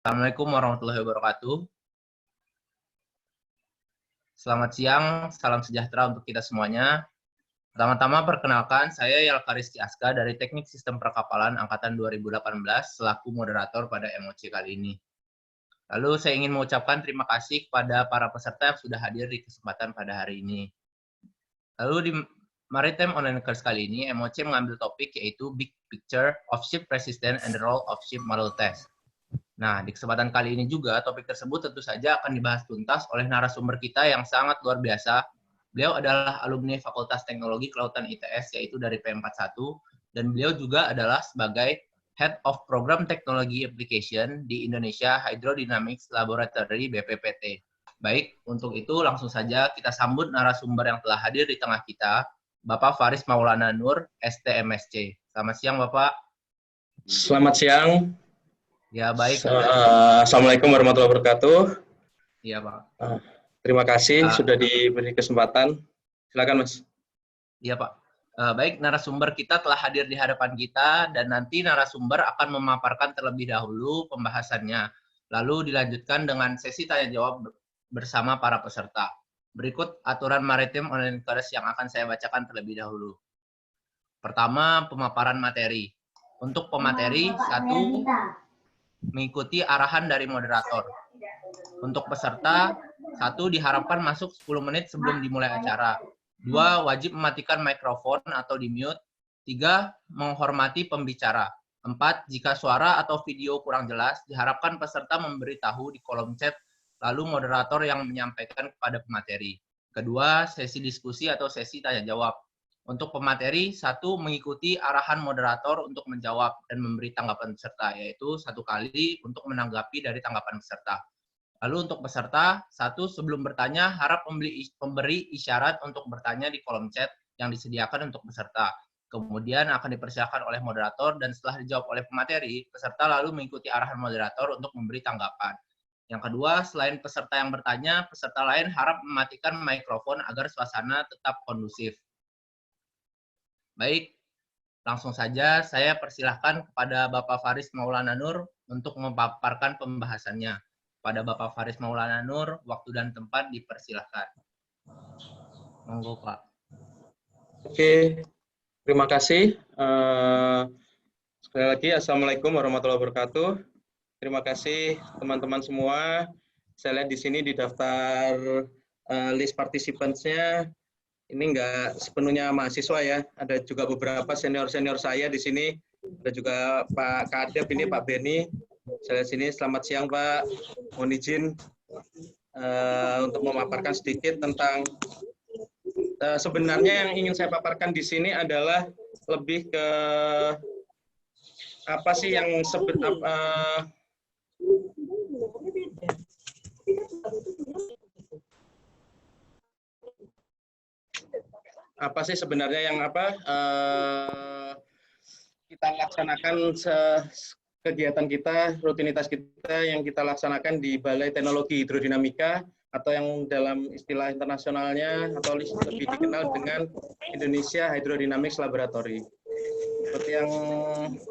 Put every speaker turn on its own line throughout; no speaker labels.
Assalamualaikum warahmatullahi wabarakatuh. Selamat siang, salam sejahtera untuk kita semuanya. Pertama-tama perkenalkan, saya Yalkaristi Aska dari Teknik Sistem Perkapalan Angkatan 2018 selaku moderator pada MOC kali ini. Lalu saya ingin mengucapkan terima kasih kepada para peserta yang sudah hadir di kesempatan pada hari ini. Lalu di Maritime Online Course kali ini, MOC mengambil topik yaitu Big Picture of Ship Resistance and the Role of Ship Model Test. Nah, di kesempatan kali ini juga topik tersebut tentu saja akan dibahas tuntas oleh narasumber kita yang sangat luar biasa. Beliau adalah alumni Fakultas Teknologi Kelautan ITS, yaitu dari P41, dan beliau juga adalah sebagai Head of Program Technology Application di Indonesia Hydrodynamics Laboratory BPPT. Baik, untuk itu langsung saja kita sambut narasumber yang telah hadir di tengah kita, Bapak Faris Maulana Nur, STMSC. Selamat siang, Bapak.
Selamat siang.
Ya, baik.
Assalamualaikum warahmatullahi wabarakatuh.
Iya, Pak.
Terima kasih sudah diberi kesempatan. Silakan, Mas.
Iya, Pak. Baik, narasumber kita telah hadir di hadapan kita, dan nanti narasumber akan memaparkan terlebih dahulu pembahasannya. Lalu dilanjutkan dengan sesi tanya-jawab bersama para peserta. Berikut aturan Maritime Online Course yang akan saya bacakan terlebih dahulu. Pertama, pemaparan materi. Untuk pemateri, 1, mengikuti arahan dari moderator. Untuk peserta, 1, diharapkan masuk 10 menit sebelum dimulai acara. 2, wajib mematikan mikrofon atau di-mute. 3, menghormati pembicara. 4, jika suara atau video kurang jelas, diharapkan peserta memberitahu di kolom chat, lalu moderator yang menyampaikan kepada pemateri. Kedua, sesi diskusi atau sesi tanya-jawab. Untuk pemateri, 1, mengikuti arahan moderator untuk menjawab dan memberi tanggapan peserta, yaitu 1 kali untuk menanggapi dari tanggapan peserta. Lalu untuk peserta, 1, sebelum bertanya, harap pemberi isyarat untuk bertanya di kolom chat yang disediakan untuk peserta. Kemudian akan dipersilakan oleh moderator, dan setelah dijawab oleh pemateri, peserta lalu mengikuti arahan moderator untuk memberi tanggapan. Yang kedua, selain peserta yang bertanya, peserta lain harap mematikan mikrofon agar suasana tetap kondusif. Baik, langsung saja saya persilahkan kepada Bapak Faris Maulana Nur untuk memaparkan pembahasannya. Pada Bapak Faris Maulana Nur, waktu dan tempat dipersilahkan. Monggo, Pak.
Oke, terima kasih. Sekali lagi, Assalamualaikum warahmatullahi wabarakatuh. Terima kasih teman-teman semua. Saya lihat di sini di daftar list participants-nya, ini enggak sepenuhnya mahasiswa ya. Ada juga beberapa senior-senior saya di sini. Ada juga Pak Kadep, ini Pak Beni. Saya lihat sini, selamat siang Pak. Mohon izin untuk memaparkan sedikit tentang sebenarnya yang ingin saya paparkan di sini adalah lebih ke apa sih yang apa sih sebenarnya yang kita laksanakan kegiatan kita, rutinitas kita yang kita laksanakan di Balai Teknologi Hidrodinamika, atau yang dalam istilah internasionalnya atau lebih dikenal dengan Indonesia Hydrodynamics Laboratory. Seperti yang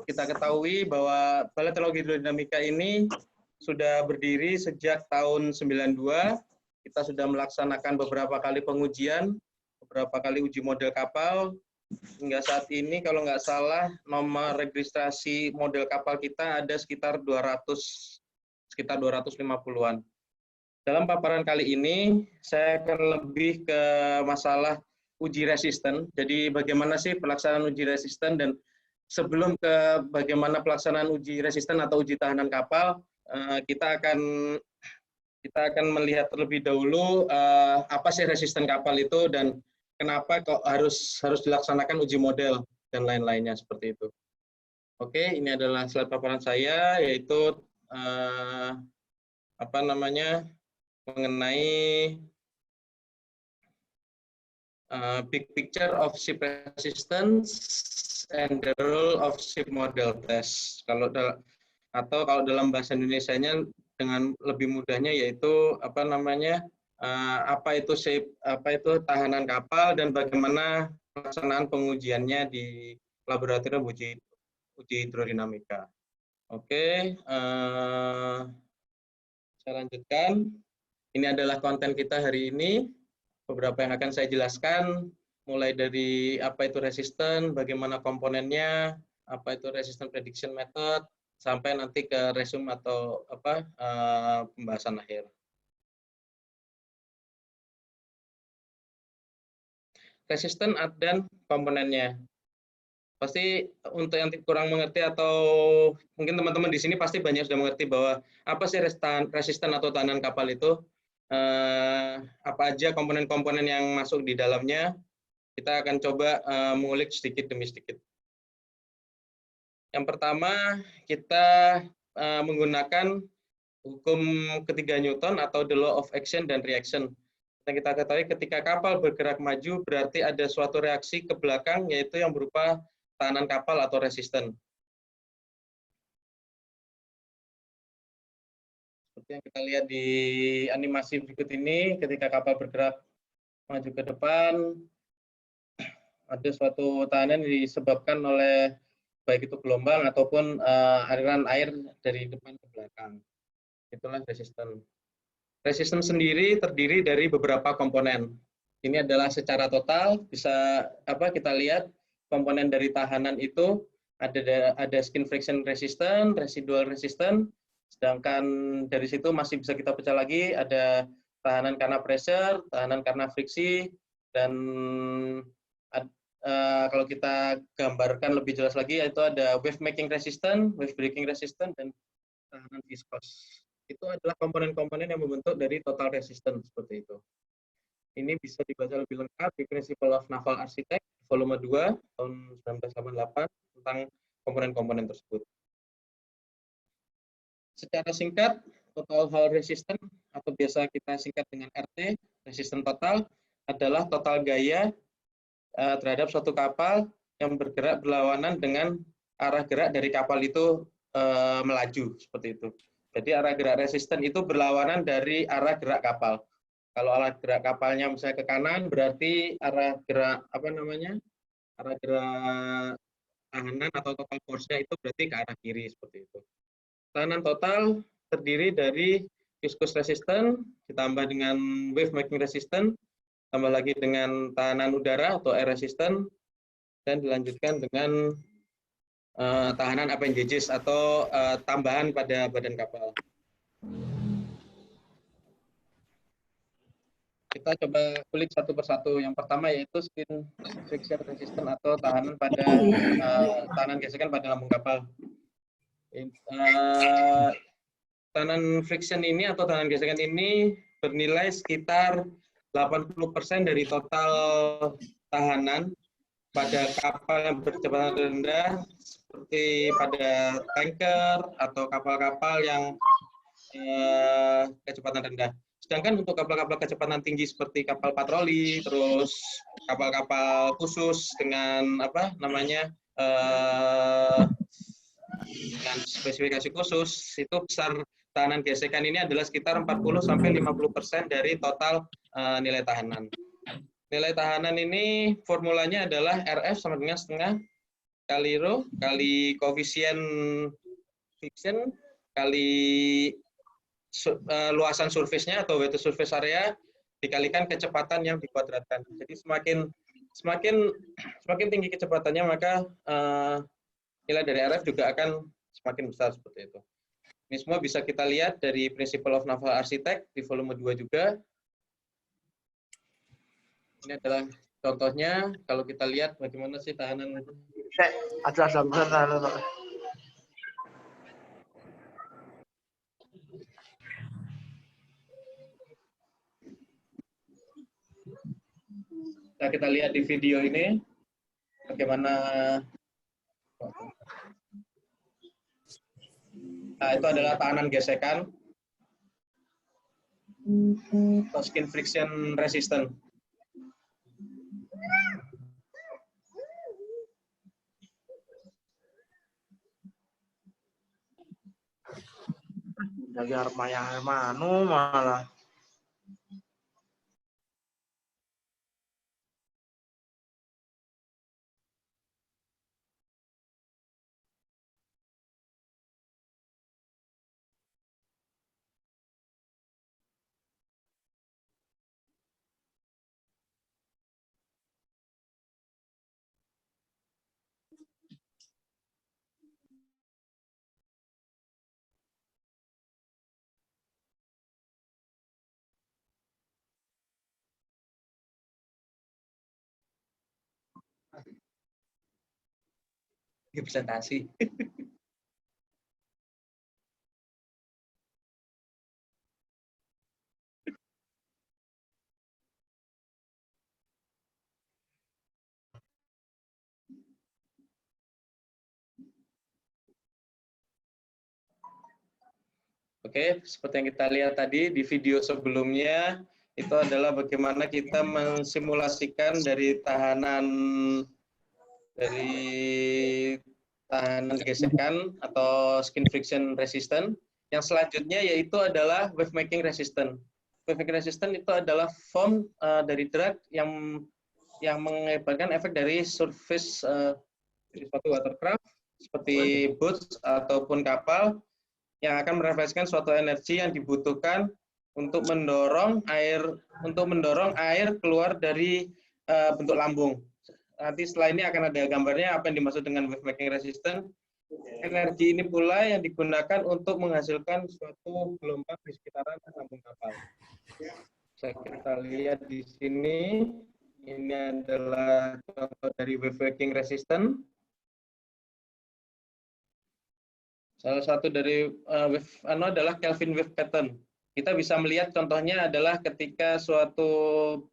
kita ketahui bahwa Balai Teknologi Hidrodinamika ini sudah berdiri sejak tahun 92. Kita sudah melaksanakan beberapa kali pengujian, beberapa kali uji model kapal. Hingga saat ini kalau nggak salah nomor registrasi model kapal kita ada sekitar 250-an. Dalam paparan kali ini saya akan lebih ke masalah uji resisten. Jadi bagaimana sih pelaksanaan uji resisten, dan sebelum ke bagaimana pelaksanaan uji resisten atau uji tahanan kapal, kita akan melihat terlebih dahulu apa sih resisten kapal itu dan kenapa kok harus dilaksanakan uji model dan lain-lainnya seperti itu. Oke, ini adalah slide paparan saya, yaitu mengenai big picture of ship resistance and the role of ship model test. Kalau dalam bahasa Indonesianya dengan lebih mudahnya yaitu apa itu tahanan kapal dan bagaimana pelaksanaan pengujiannya di laboratorium uji hidrodinamika. Oke, saya lanjutkan. Ini adalah konten kita hari ini. Beberapa yang akan saya jelaskan, mulai dari apa itu resisten, bagaimana komponennya, apa itu resistance prediction method, sampai nanti ke resume atau pembahasan akhir. Resisten dan komponennya. Pasti untuk yang kurang mengerti atau mungkin teman-teman di sini pasti banyak sudah mengerti bahwa apa sih resisten atau tahanan kapal itu, apa aja komponen-komponen yang masuk di dalamnya. Kita akan coba mengulik sedikit demi sedikit. Yang pertama, kita menggunakan hukum ketiga Newton atau the law of action dan reaction. Yang kita ketahui ketika kapal bergerak maju berarti ada suatu reaksi ke belakang, yaitu yang berupa tahanan kapal atau resisten. Seperti yang kita lihat di animasi berikut ini, ketika kapal bergerak maju ke depan, ada suatu tahanan yang disebabkan oleh baik itu gelombang ataupun aliran air dari depan ke belakang. Itulah resisten. Resisten sendiri terdiri dari beberapa komponen. Ini adalah secara total, bisa kita lihat komponen dari tahanan itu ada skin friction resistant, residual resistant, sedangkan dari situ masih bisa kita pecah lagi, ada tahanan karena pressure, tahanan karena friksi, dan kalau kita gambarkan lebih jelas lagi, yaitu ada wave making resistant, wave breaking resistant, dan tahanan viscous. Itu adalah komponen-komponen yang membentuk dari total resistance seperti itu. Ini bisa dibaca lebih lengkap di Principle of Naval Architect volume 2 tahun 1988 tentang komponen-komponen tersebut. Secara singkat, total hull resistance atau biasa kita singkat dengan RT, resistance total, adalah total gaya terhadap suatu kapal yang bergerak berlawanan dengan arah gerak dari kapal itu melaju seperti itu. Jadi arah gerak resisten itu berlawanan dari arah gerak kapal. Kalau arah gerak kapalnya misalnya ke kanan, berarti arah gerak arah gerak tahanan atau total force-nya itu berarti ke arah kiri seperti itu. Tahanan total terdiri dari viscous resistance ditambah dengan wave making resistance, tambah lagi dengan tahanan udara atau air resistance, dan dilanjutkan dengan tahanan appendages atau tambahan pada badan kapal. Kita coba kulik satu persatu. Yang pertama yaitu skin friction resistant atau tahanan pada tahanan gesekan pada lambung kapal. Tahanan friction ini atau tahanan gesekan ini bernilai sekitar 80% dari total tahanan pada kapal yang berkecepatan rendah, seperti pada tanker atau kapal-kapal yang kecepatan rendah. Sedangkan untuk kapal-kapal kecepatan tinggi seperti kapal patroli, terus kapal-kapal khusus dengan dengan spesifikasi khusus, itu besar tahanan gesekan ini adalah sekitar 40-50% dari total nilai tahanan. Nilai tahanan ini formulanya adalah RF sama dengan setengah kali rho kali koefisien friction kali luasan surface-nya atau weighted surface area dikalikan kecepatan yang dikuadratkan. Jadi semakin tinggi kecepatannya, maka nilai dari RF juga akan semakin besar seperti itu. Ini semua bisa kita lihat dari Principle of Naval Architect di volume 2 juga. Ini adalah contohnya, kalau kita lihat bagaimana sih tahanan. Nah, kita lihat di video ini bagaimana. Nah, itu adalah tahanan gesekan atau skin friction resistant.
Lagi harap mayang manu malah.
presentasi. Oke, seperti yang kita lihat tadi di video sebelumnya, itu adalah bagaimana kita mensimulasikan dari tahanan gesekan atau skin friction resistant. Yang selanjutnya yaitu adalah wave making resistant. Wave making resistant itu adalah form dari drag yang mengakibatkan efek dari surface dari suatu watercraft seperti boats ataupun kapal yang akan merefleksikan suatu energi yang dibutuhkan untuk mendorong air keluar dari bentuk lambung. Nanti setelah ini akan ada gambarnya apa yang dimaksud dengan wave making resistant. Energi ini pula yang digunakan untuk menghasilkan suatu gelombang di sekitaran lambung kapal. Bisa kita lihat di sini, ini adalah contoh dari wave making resistant. Salah satu dari wave adalah Kelvin wave pattern. Kita bisa melihat contohnya adalah ketika suatu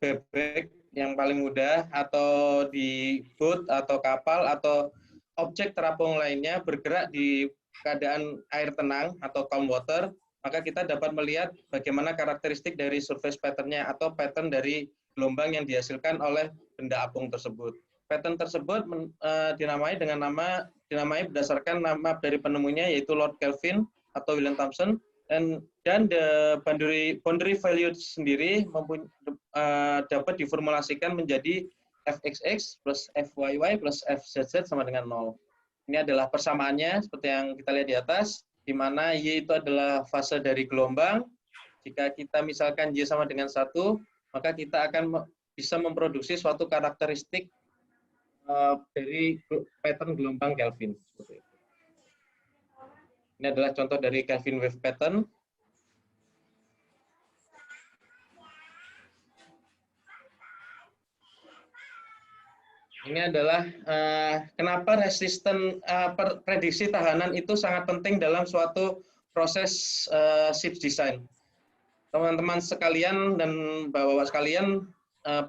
bebek yang paling mudah atau di boat atau kapal atau objek terapung lainnya bergerak di keadaan air tenang atau calm water, maka kita dapat melihat bagaimana karakteristik dari surface pattern-nya atau pattern dari gelombang yang dihasilkan oleh benda apung tersebut. Pattern tersebut dinamai berdasarkan nama dari penemunya yaitu Lord Kelvin atau William Thomson, dan the boundary value sendiri dapat diformulasikan menjadi fxx plus fyy plus fzz sama dengan 0. Ini adalah persamaannya seperti yang kita lihat di atas, di mana y itu adalah fase dari gelombang. Jika kita misalkan y sama dengan 1, maka kita akan bisa memproduksi suatu karakteristik dari pattern gelombang Kelvin. Ini adalah contoh dari Kelvin wave pattern. Ini adalah kenapa resisten prediksi tahanan itu sangat penting dalam suatu proses ship design. Teman-teman sekalian dan bapak-bapak sekalian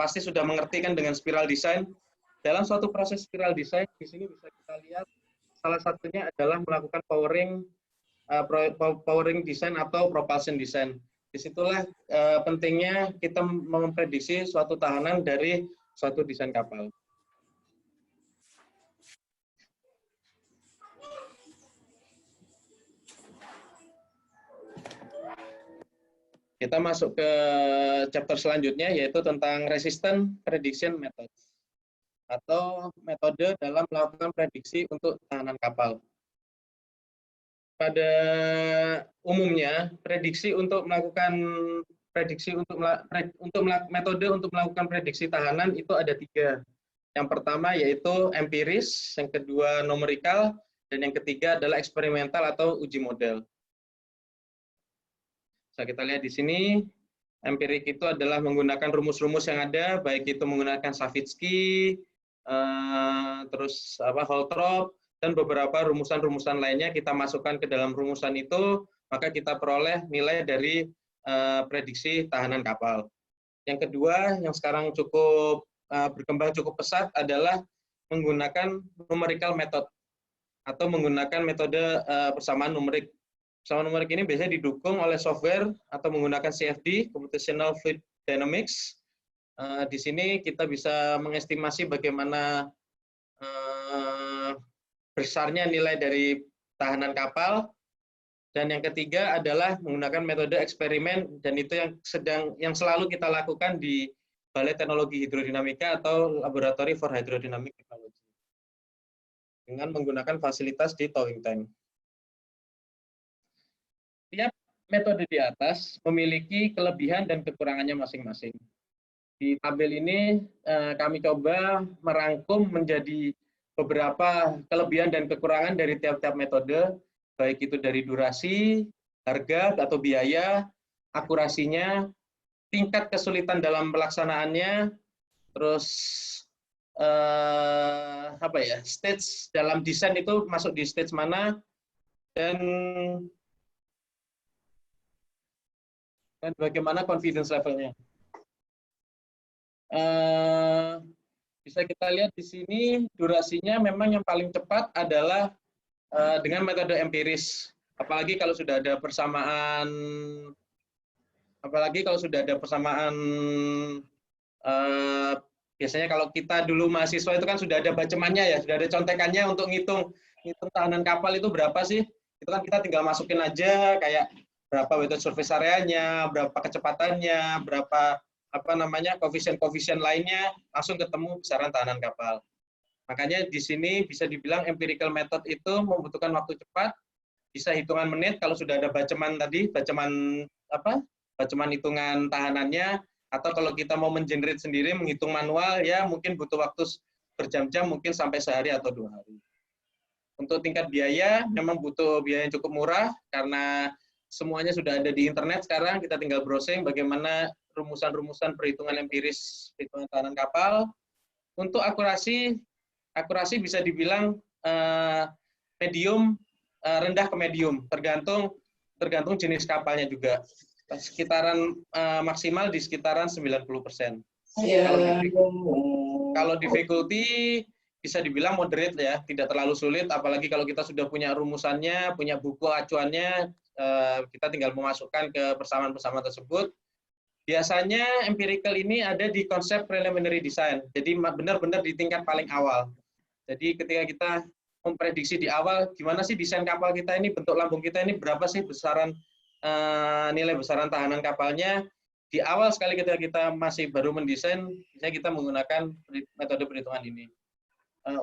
pasti sudah mengerti kan dengan spiral design. Dalam suatu proses spiral design, di sini bisa kita lihat salah satunya adalah melakukan powering design atau propulsion design. Disitulah pentingnya kita memprediksi suatu tahanan dari suatu desain kapal. Kita masuk ke chapter selanjutnya, yaitu tentang resistant prediction method atau metode dalam melakukan prediksi untuk tahanan kapal. Pada umumnya, metode untuk melakukan prediksi tahanan itu ada 3. Yang pertama yaitu empiris, yang kedua numerikal, dan yang ketiga adalah eksperimental atau uji model. Bisa kita lihat di sini, empirik itu adalah menggunakan rumus-rumus yang ada, baik itu menggunakan Savitsky, terus Holtrop, dan beberapa rumusan-rumusan lainnya kita masukkan ke dalam rumusan itu, maka kita peroleh nilai dari prediksi tahanan kapal. Yang kedua, yang sekarang berkembang cukup pesat adalah menggunakan numerical method atau menggunakan metode persamaan numerik. Persamaan numerik ini biasanya didukung oleh software atau menggunakan CFD, Computational Fluid Dynamics. Di sini kita bisa mengestimasi bagaimana besarnya nilai dari tahanan kapal. Dan yang ketiga adalah menggunakan metode eksperimen, dan itu yang selalu kita lakukan di Balai Teknologi Hidrodinamika atau Laboratory for Hydrodynamic Technology dengan menggunakan fasilitas di towing tank. Tiap metode di atas memiliki kelebihan dan kekurangannya masing-masing. Di tabel ini kami coba merangkum menjadi beberapa kelebihan dan kekurangan dari tiap-tiap metode, baik itu dari durasi, harga atau biaya, akurasinya, tingkat kesulitan dalam pelaksanaannya, terus apa ya, stage dalam desain itu masuk di stage mana, dan bagaimana confidence levelnya. Bisa kita lihat di sini durasinya memang yang paling cepat adalah dengan metode empiris. Apalagi kalau sudah ada persamaan, biasanya kalau kita dulu mahasiswa itu kan sudah ada bacemannya ya, sudah ada contekannya untuk ngitung tahanan kapal itu berapa sih. Itu kan kita tinggal masukin aja kayak berapa weighted surface area-nya, berapa kecepatannya, berapa koefisien-koefisien lainnya, langsung ketemu besaran tahanan kapal. Makanya di sini bisa dibilang empirical method itu membutuhkan waktu cepat, bisa hitungan menit kalau sudah ada baceman tadi, baceman hitungan tahanannya, atau kalau kita mau mengenerate sendiri, menghitung manual, ya mungkin butuh waktu berjam-jam, mungkin sampai sehari atau 2 hari. Untuk tingkat biaya, memang butuh biaya yang cukup murah, karena semuanya sudah ada di internet sekarang, kita tinggal browsing bagaimana rumusan-rumusan perhitungan empiris, perhitungan tahanan kapal. Untuk akurasi bisa dibilang medium, rendah ke medium, tergantung jenis kapalnya juga. Sekitaran maksimal di sekitaran 90%. Kalau di faculty bisa dibilang moderate ya, tidak terlalu sulit, apalagi kalau kita sudah punya rumusannya, punya buku acuannya, kita tinggal memasukkan ke persamaan-persamaan tersebut. Biasanya empirical ini ada di konsep preliminary design, jadi benar-benar di tingkat paling awal. Jadi ketika kita memprediksi di awal, gimana sih desain kapal kita ini, bentuk lambung kita ini berapa sih besaran nilai besaran tahanan kapalnya. Di awal sekali ketika kita masih baru mendesain, misalnya kita menggunakan metode perhitungan ini.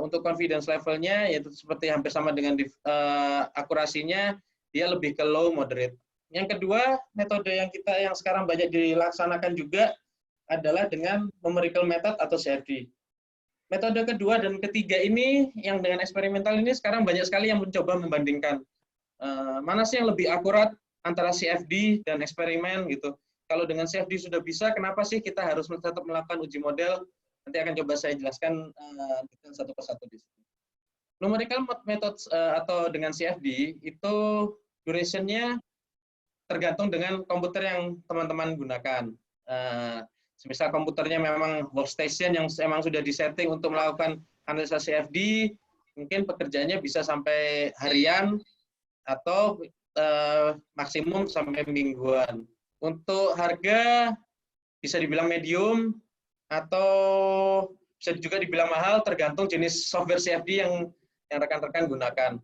Untuk confidence levelnya, yaitu seperti hampir sama dengan akurasinya, dia lebih ke low moderate. Yang kedua, metode yang sekarang banyak dilaksanakan juga adalah dengan numerical method atau CFD. Metode kedua dan ketiga ini, yang dengan eksperimental ini, sekarang banyak sekali yang mencoba membandingkan. Mana sih yang lebih akurat antara CFD dan eksperimen gitu. Kalau dengan CFD sudah bisa, kenapa sih kita harus tetap melakukan uji model? Nanti akan coba saya jelaskan satu persatu di sini. Numerical method atau dengan CFD itu duration-nya tergantung dengan komputer yang teman-teman gunakan. Misal komputernya memang workstation yang memang sudah disetting untuk melakukan analisa CFD, mungkin pekerjaannya bisa sampai harian atau maksimum sampai mingguan. Untuk harga bisa dibilang medium atau bisa juga dibilang mahal, tergantung jenis software CFD yang rekan-rekan gunakan.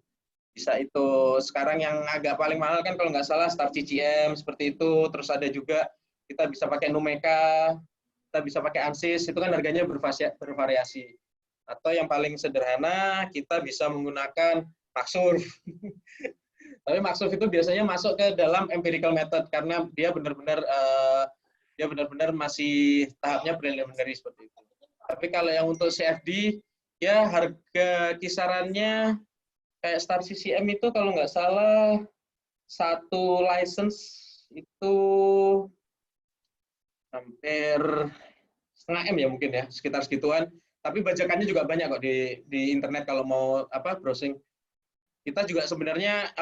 Bisa itu sekarang yang agak paling mahal kan kalau nggak salah Star CCM seperti itu, terus ada juga kita bisa pakai Numeka, kita bisa pakai ANSYS, itu kan harganya bervariasi. Atau yang paling sederhana kita bisa menggunakan Maxsurf. Tapi Maxsurf itu biasanya masuk ke dalam empirical method karena dia benar-benar masih tahapnya preliminary seperti itu. Tapi kalau yang untuk CFD ya harga kisarannya kayak Star CCM itu kalau nggak salah satu license itu hampir setengah M ya mungkin ya, sekitar segituan. Tapi bajakannya juga banyak kok di internet kalau mau browsing. Kita juga sebenarnya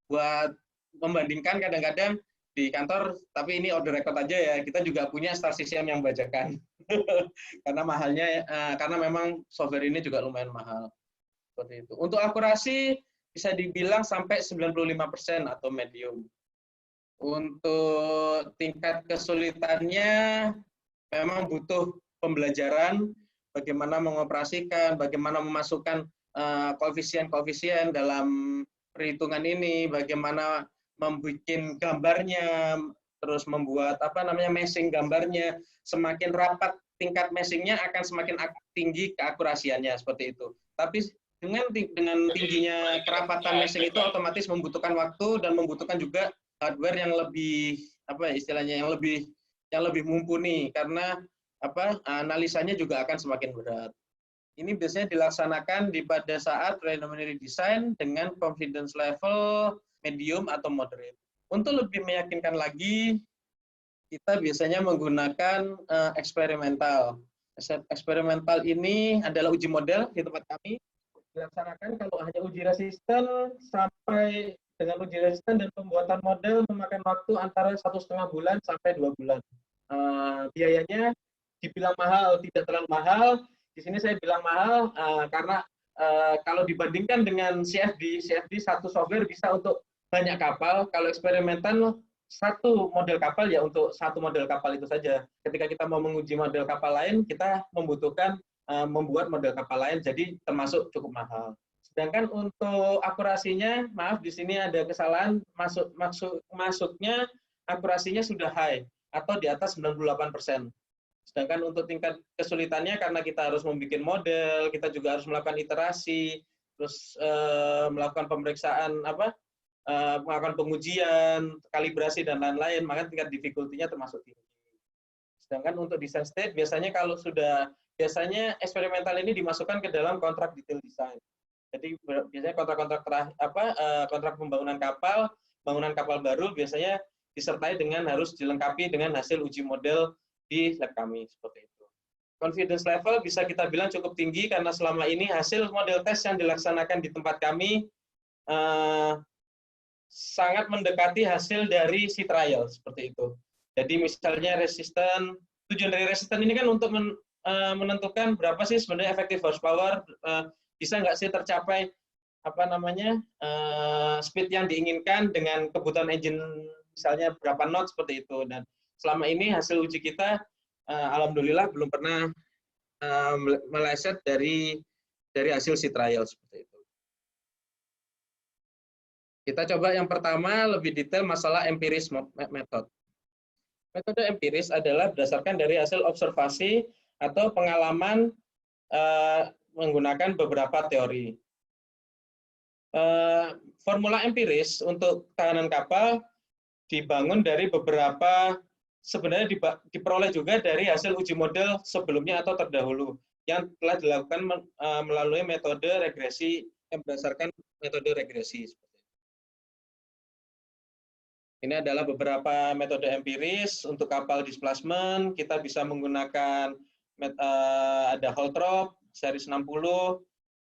buat membandingkan kadang-kadang di kantor, tapi ini order record aja ya, kita juga punya Star CCM yang bajakan. Karena mahalnya, karena memang software ini juga lumayan mahal. Seperti itu. Untuk akurasi bisa dibilang sampai 95% atau medium. Untuk tingkat kesulitannya memang butuh pembelajaran, bagaimana mengoperasikan, bagaimana memasukkan koefisien-koefisien dalam perhitungan ini, bagaimana membuat gambarnya, terus membuat meshing gambarnya, semakin rapat tingkat meshingnya akan semakin tinggi keakurasiannya seperti itu. Tapi dengan tingginya kerapatan meshing itu otomatis membutuhkan waktu dan membutuhkan juga hardware yang lebih yang lebih mumpuni karena analisanya juga akan semakin berat. Ini biasanya dilaksanakan pada saat preliminary design dengan confidence level medium atau moderate. Untuk lebih meyakinkan lagi, kita biasanya menggunakan eksperimental. Eksperimental ini adalah uji model di tempat kami. Dilaksanakan kalau hanya uji resisten sampai dengan uji resisten dan pembuatan model memakan waktu antara 1,5 bulan sampai 2 bulan. Biayanya dibilang mahal, tidak terlalu mahal. Di sini saya bilang mahal karena kalau dibandingkan dengan CFD satu software bisa untuk banyak kapal. Kalau eksperimental satu model kapal ya untuk satu model kapal itu saja. Ketika kita mau menguji model kapal lain, kita membutuhkan membuat model kapal lain, jadi termasuk cukup mahal. Sedangkan untuk akurasinya, maaf di sini ada kesalahan, masuknya akurasinya sudah high atau di atas 98%. Sedangkan untuk tingkat kesulitannya karena kita harus membuat model, kita juga harus melakukan iterasi, terus melakukan pemeriksaan melakukan pengujian, kalibrasi dan lain-lain, maka tingkat difficulty-nya termasuk tinggi. Sedangkan untuk design state biasanya biasanya eksperimental ini dimasukkan ke dalam kontrak detail design. Jadi biasanya kontrak pembangunan kapal baru biasanya disertai dengan harus dilengkapi dengan hasil uji model di lab kami seperti itu. Confidence level bisa kita bilang cukup tinggi karena selama ini hasil model tes yang dilaksanakan di tempat kami sangat mendekati hasil dari sea trial seperti itu. Jadi misalnya tujuan dari resisten ini kan untuk menentukan berapa sih sebenarnya effective horsepower, bisa nggak sih tercapai speed yang diinginkan dengan kebutuhan engine misalnya berapa knot seperti itu. Dan selama ini hasil uji kita alhamdulillah belum pernah meleset dari hasil sea trial seperti itu. Kita coba yang pertama lebih detail masalah empiris method. Metode empiris adalah berdasarkan dari hasil observasi atau pengalaman menggunakan beberapa teori. Formula empiris untuk tahanan kapal dibangun dari sebenarnya diperoleh juga dari hasil uji model sebelumnya atau terdahulu yang telah dilakukan melalui metode regresi yang berdasarkan metode regresi. Ini adalah beberapa metode empiris untuk kapal displacement. Kita bisa menggunakan ada Holtrop, series 60,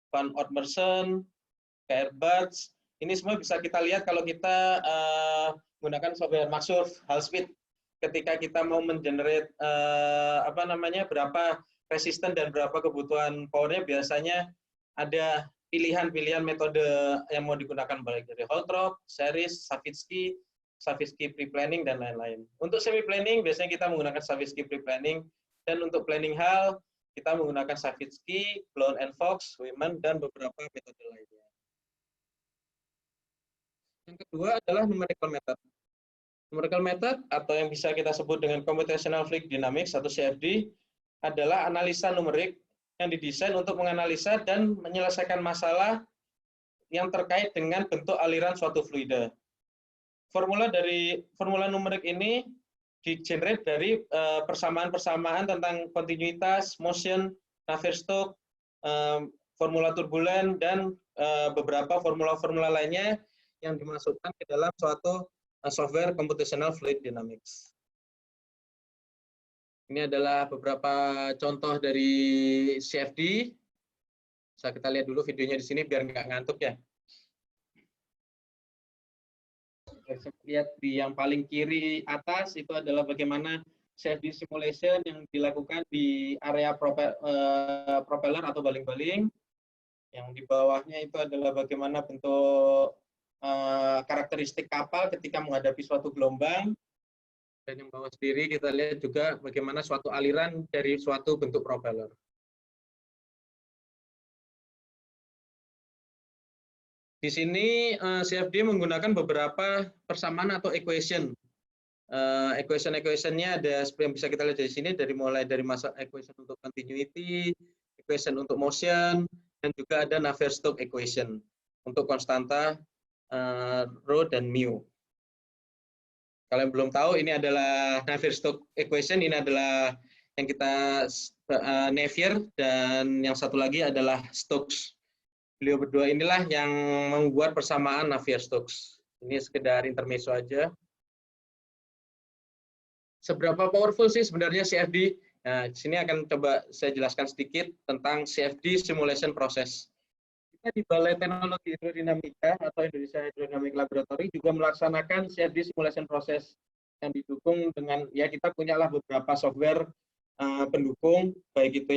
Van Oort-Mersen, Airbus. Ini semua bisa kita lihat kalau kita menggunakan software Maxsurf, Halspeed. Ketika kita mau mengenerate berapa resisten dan berapa kebutuhan powernya, biasanya ada pilihan-pilihan metode yang mau digunakan baik dari Holtrop, series, Savitsky pre-planning, dan lain-lain. Untuk semi-planning, biasanya kita menggunakan Savitsky pre-planning, dan untuk planning hal, kita menggunakan Savitsky, Blown and Fox, Women, dan beberapa metode lainnya. Yang kedua adalah numerical method. Numerical method, atau yang bisa kita sebut dengan Computational Fluid Dynamics atau CFD, adalah analisa numerik yang didesain untuk menganalisa dan menyelesaikan masalah yang terkait dengan bentuk aliran suatu fluida. Formula numerik ini di-generate dari persamaan-persamaan tentang kontinuitas, motion, Navier-Stokes, formula turbulen, dan beberapa formula-formula lainnya yang dimasukkan ke dalam suatu software Computational Fluid Dynamics. Ini adalah beberapa contoh dari CFD. Bisa kita lihat dulu videonya di sini biar nggak ngantuk ya. Lihat di yang paling kiri atas itu adalah bagaimana CFD simulation yang dilakukan di area propeller atau baling-baling. Yang di bawahnya itu adalah bagaimana bentuk karakteristik kapal ketika menghadapi suatu gelombang. Dan yang bawah sendiri kita lihat juga bagaimana suatu aliran dari suatu bentuk propeller. Di sini CFD menggunakan beberapa persamaan atau equation. Equation-nya ada yang bisa kita lihat dari sini, mulai dari masa equation untuk continuity, equation untuk motion, dan juga ada Navier-Stokes equation untuk konstanta rho dan mu. Kalau yang belum tahu, ini adalah Navier-Stokes equation, ini adalah yang kita Navier, dan yang satu lagi adalah Stokes. Beliau berdua inilah yang membuat persamaan Navier-Stokes. Ini sekedar intermezzo aja. Seberapa powerful sih sebenarnya CFD Nah, di sini akan coba saya jelaskan sedikit tentang CFD Simulation Process. Kita di Balai Teknologi Hidrodinamika atau Indonesia Hydrodynamic Laboratory juga melaksanakan CFD Simulation Process yang didukung dengan, ya kita punyalah beberapa software pendukung, baik itu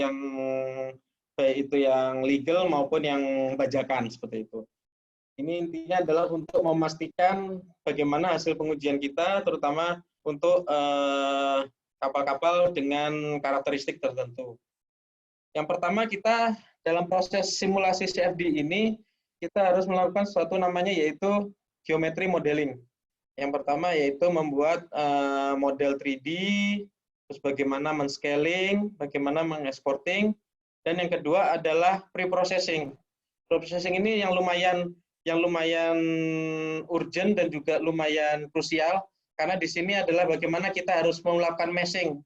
yang legal maupun yang bajakan, seperti itu. Ini intinya adalah untuk memastikan bagaimana hasil pengujian kita, terutama untuk kapal-kapal dengan karakteristik tertentu. Yang pertama, kita dalam proses simulasi CFD ini, kita harus melakukan sesuatu namanya yaitu geometry modeling. Yang pertama yaitu membuat model 3D, terus bagaimana men-scaling, bagaimana mengeksporting, dan yang kedua adalah pre-processing. Pre-processing ini yang lumayan urgent dan juga lumayan krusial, karena di sini adalah bagaimana kita harus melakukan meshing,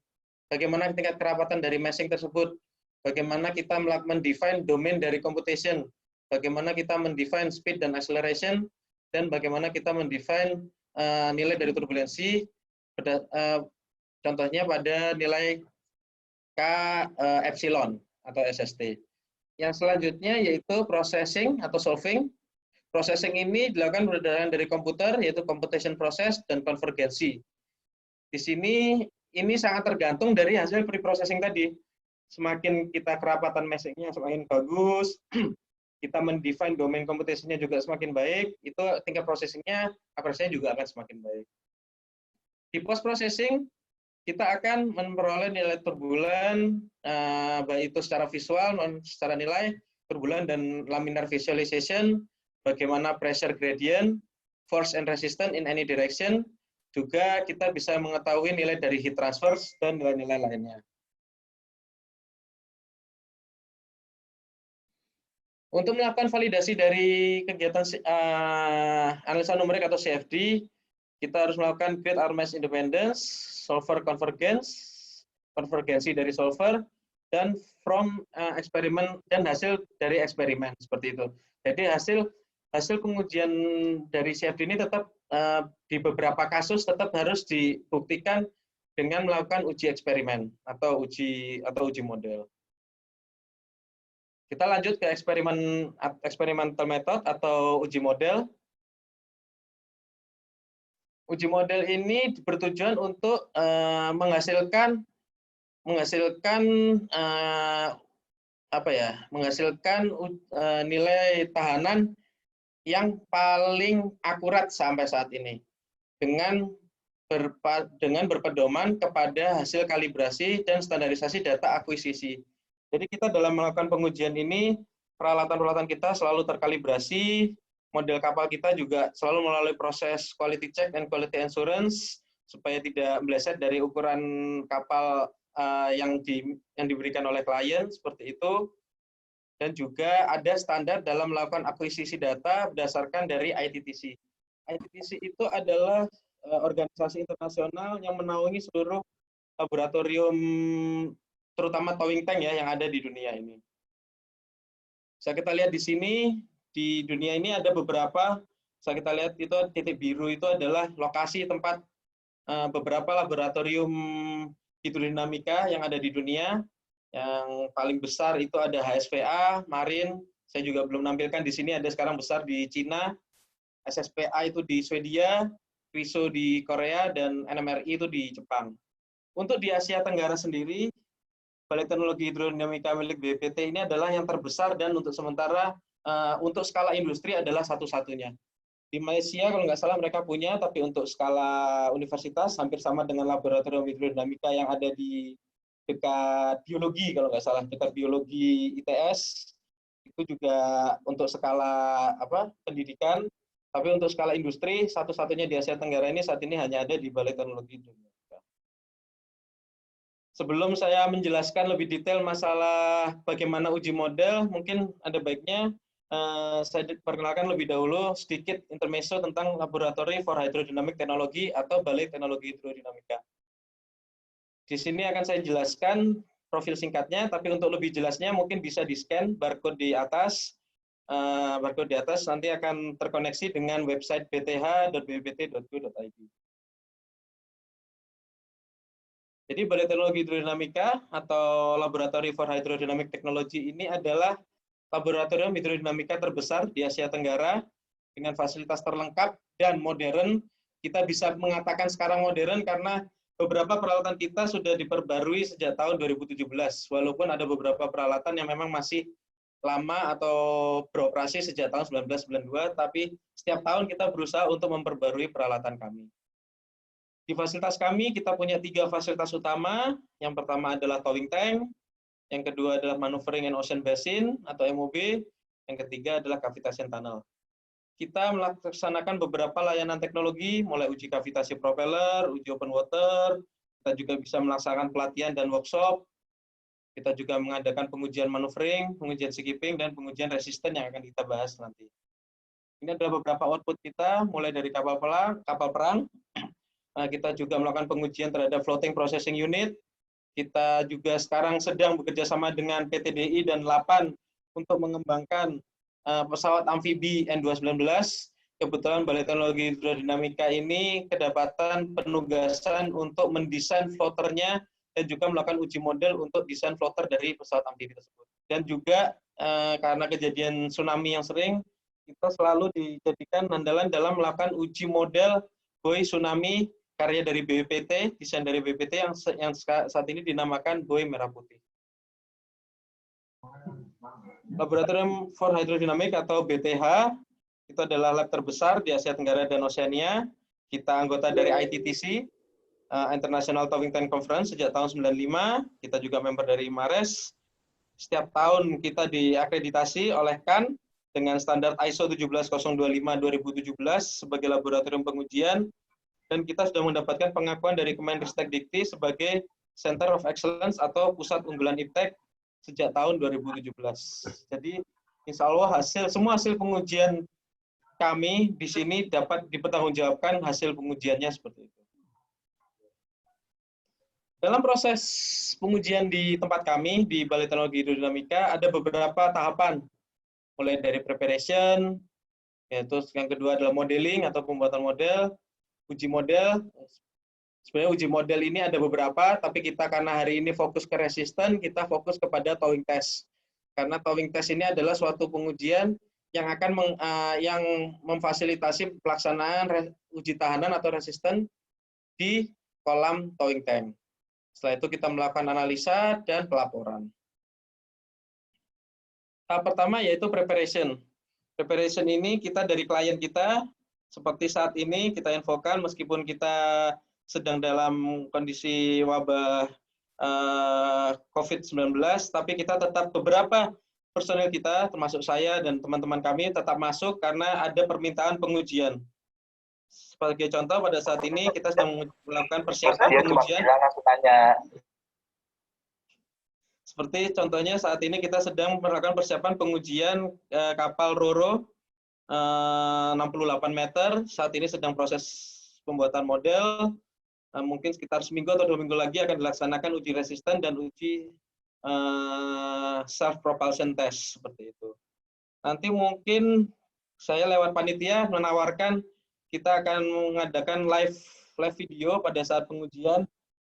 bagaimana tingkat kerapatan dari meshing tersebut, bagaimana kita mendefine domain dari computation, bagaimana kita mendefine speed dan acceleration, dan bagaimana kita mendefine nilai dari turbulensi, contohnya pada nilai K epsilon atau SST. Yang selanjutnya yaitu processing atau solving. Processing ini dilakukan berdasarkan dari komputer, yaitu computation process dan konvergensi. Di sini ini sangat tergantung dari hasil pre-processing tadi. Semakin kita kerapatan meshingnya semakin bagus, kita mendefine domain computationnya juga semakin baik, itu tingkat processingnya akurasinya juga akan semakin baik. Di post processing kita akan memperoleh nilai turbulen, baik itu secara visual maupun secara nilai turbulen dan laminar visualization, bagaimana pressure gradient, force and resistance in any direction, juga kita bisa mengetahui nilai dari heat transfer dan nilai-nilai lainnya. Untuk melakukan validasi dari kegiatan analisa numerik atau CFD, kita harus melakukan grid arrangement independence, solver convergence, konvergensi dari solver, dan from eksperimen dan hasil dari eksperimen, seperti itu. Jadi hasil pengujian dari CFD ini tetap di beberapa kasus tetap harus dibuktikan dengan melakukan uji eksperimen atau uji model. Kita lanjut ke experimental method atau uji model. Uji model ini bertujuan untuk menghasilkan nilai tahanan yang paling akurat sampai saat ini dengan berpedoman kepada hasil kalibrasi dan standarisasi data akuisisi. Jadi kita dalam melakukan pengujian ini, peralatan-peralatan kita selalu terkalibrasi, model kapal kita juga selalu melalui proses quality check and quality assurance supaya tidak meleset dari ukuran kapal yang diberikan oleh klien, seperti itu. Dan juga ada standar dalam melakukan akuisisi data berdasarkan dari ITTC. ITTC itu adalah organisasi internasional yang menaungi seluruh laboratorium, terutama towing tank ya, yang ada di dunia ini. Bisa kita lihat di sini, di dunia ini ada beberapa, bisa kita lihat itu titik biru itu adalah lokasi tempat beberapa laboratorium hidrodinamika yang ada di dunia. Yang paling besar itu ada HSVA, Marin, saya juga belum nampilkan di sini, ada sekarang besar di Cina, SSPA itu di Swedia, WISO di Korea, dan NMRI itu di Jepang. Untuk di Asia Tenggara sendiri, Balai Teknologi Hidrodinamika milik BPT ini adalah yang terbesar dan untuk sementara untuk skala industri adalah satu-satunya. Di Malaysia kalau nggak salah mereka punya, tapi untuk skala universitas hampir sama dengan laboratorium hidrodinamika yang ada di dekat biologi kalau nggak salah, dekat biologi ITS, itu juga untuk skala pendidikan, tapi untuk skala industri satu-satunya di Asia Tenggara ini saat ini hanya ada di Balai Teknologi Hidrodinamika. Sebelum saya menjelaskan lebih detail masalah bagaimana uji model, mungkin ada baiknya saya perkenalkan lebih dahulu sedikit intermezzo tentang Laboratory for Hydrodynamic Technology atau Balai Teknologi Hidrodinamika. Di sini akan saya jelaskan profil singkatnya, tapi untuk lebih jelasnya mungkin bisa di-scan barcode di atas. Barcode di atas nanti akan terkoneksi dengan website bth.bppt.go.id. Jadi Balai Teknologi Hidrodinamika atau Laboratory for Hydrodynamic Technology ini adalah laboratorium hidrodinamika terbesar di Asia Tenggara dengan fasilitas terlengkap dan modern. Kita bisa mengatakan sekarang modern karena beberapa peralatan kita sudah diperbarui sejak tahun 2017, walaupun ada beberapa peralatan yang memang masih lama atau beroperasi sejak tahun 1992, tapi setiap tahun kita berusaha untuk memperbarui peralatan kami. Di fasilitas kami, kita punya 3 fasilitas utama. Yang pertama adalah towing tank, yang kedua adalah maneuvering and ocean basin atau MOB, yang ketiga adalah cavitation tunnel. Kita melaksanakan beberapa layanan teknologi, mulai uji kavitasi propeller, uji open water, kita juga bisa melaksanakan pelatihan dan workshop, kita juga mengadakan pengujian maneuvering, pengujian seakeeping, dan pengujian resisten yang akan kita bahas nanti. Ini adalah beberapa output kita, mulai dari kapal perang. Kita juga melakukan pengujian terhadap floating processing unit. Kita juga sekarang sedang bekerja sama dengan PT DI dan LAPAN untuk mengembangkan pesawat amfibi N219. Kebetulan Balai Teknologi Hidrodinamika ini kedapatan penugasan untuk mendesain floaternya dan juga melakukan uji model untuk desain floater dari pesawat amfibi tersebut. Dan juga karena kejadian tsunami yang sering, kita selalu dijadikan andalan dalam melakukan uji model buoy tsunami karya dari BPT, desain dari BPT yang saat ini dinamakan buoy merah putih. Laboratorium for Hydrodynamic atau BTH itu adalah lab terbesar di Asia Tenggara dan Oseania. Kita anggota dari ITTC, International Towing Tank Conference, sejak tahun 95. Kita juga member dari IMARES. Setiap tahun kita diakreditasi oleh CAN dengan standar ISO 17025-2017 sebagai laboratorium pengujian, dan kita sudah mendapatkan pengakuan dari Kemenristek Dikti sebagai Center of Excellence atau Pusat Unggulan IPTEK sejak tahun 2017. Jadi insya Allah semua hasil pengujian kami di sini dapat dipertanggungjawabkan hasil pengujiannya seperti itu. Dalam proses pengujian di tempat kami, di Balai Teknologi Hidrodinamika, ada beberapa tahapan. Mulai dari preparation, yaitu yang kedua adalah modeling atau pembuatan model, uji model. Sebenarnya uji model ini ada beberapa, tapi kita karena hari ini fokus ke resisten, kita fokus kepada towing test. Karena towing test ini adalah suatu pengujian yang akan yang memfasilitasi pelaksanaan uji tahanan atau resisten di kolam towing tank. Setelah itu kita melakukan analisa dan pelaporan. Tahap pertama yaitu preparation. Preparation ini kita dari klien kita, seperti saat ini kita infokan meskipun kita sedang dalam kondisi wabah COVID-19, tapi kita tetap beberapa personil kita, termasuk saya dan teman-teman kami tetap masuk karena ada permintaan pengujian. Sebagai contoh, pada saat ini kita sedang melakukan persiapan pengujian. Seperti contohnya saat ini kita sedang melakukan persiapan pengujian kapal Roro 68 meter. Saat ini sedang proses pembuatan model. Mungkin sekitar seminggu atau 2 minggu lagi akan dilaksanakan uji resisten dan uji self propulsion test seperti itu. Nanti mungkin saya lewat panitia menawarkan kita akan mengadakan live video pada saat pengujian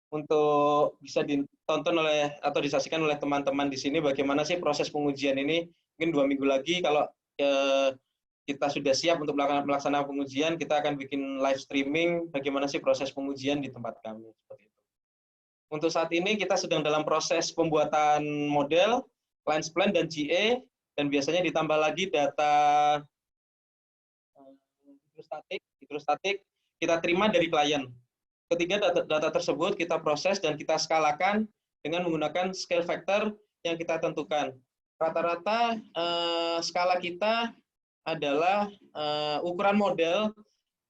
untuk bisa ditonton oleh atau disaksikan oleh teman-teman di sini bagaimana sih proses pengujian ini. Mungkin 2 minggu lagi kalau kita sudah siap untuk melaksanakan pengujian, kita akan bikin live streaming bagaimana sih proses pengujian di tempat kami seperti itu. Untuk saat ini kita sedang dalam proses pembuatan model, lines plan dan GA, dan biasanya ditambah lagi data hidrostatik kita terima dari klien. Ketiga data tersebut kita proses dan kita skalakan dengan menggunakan scale factor yang kita tentukan. Rata-rata skala kita adalah ukuran model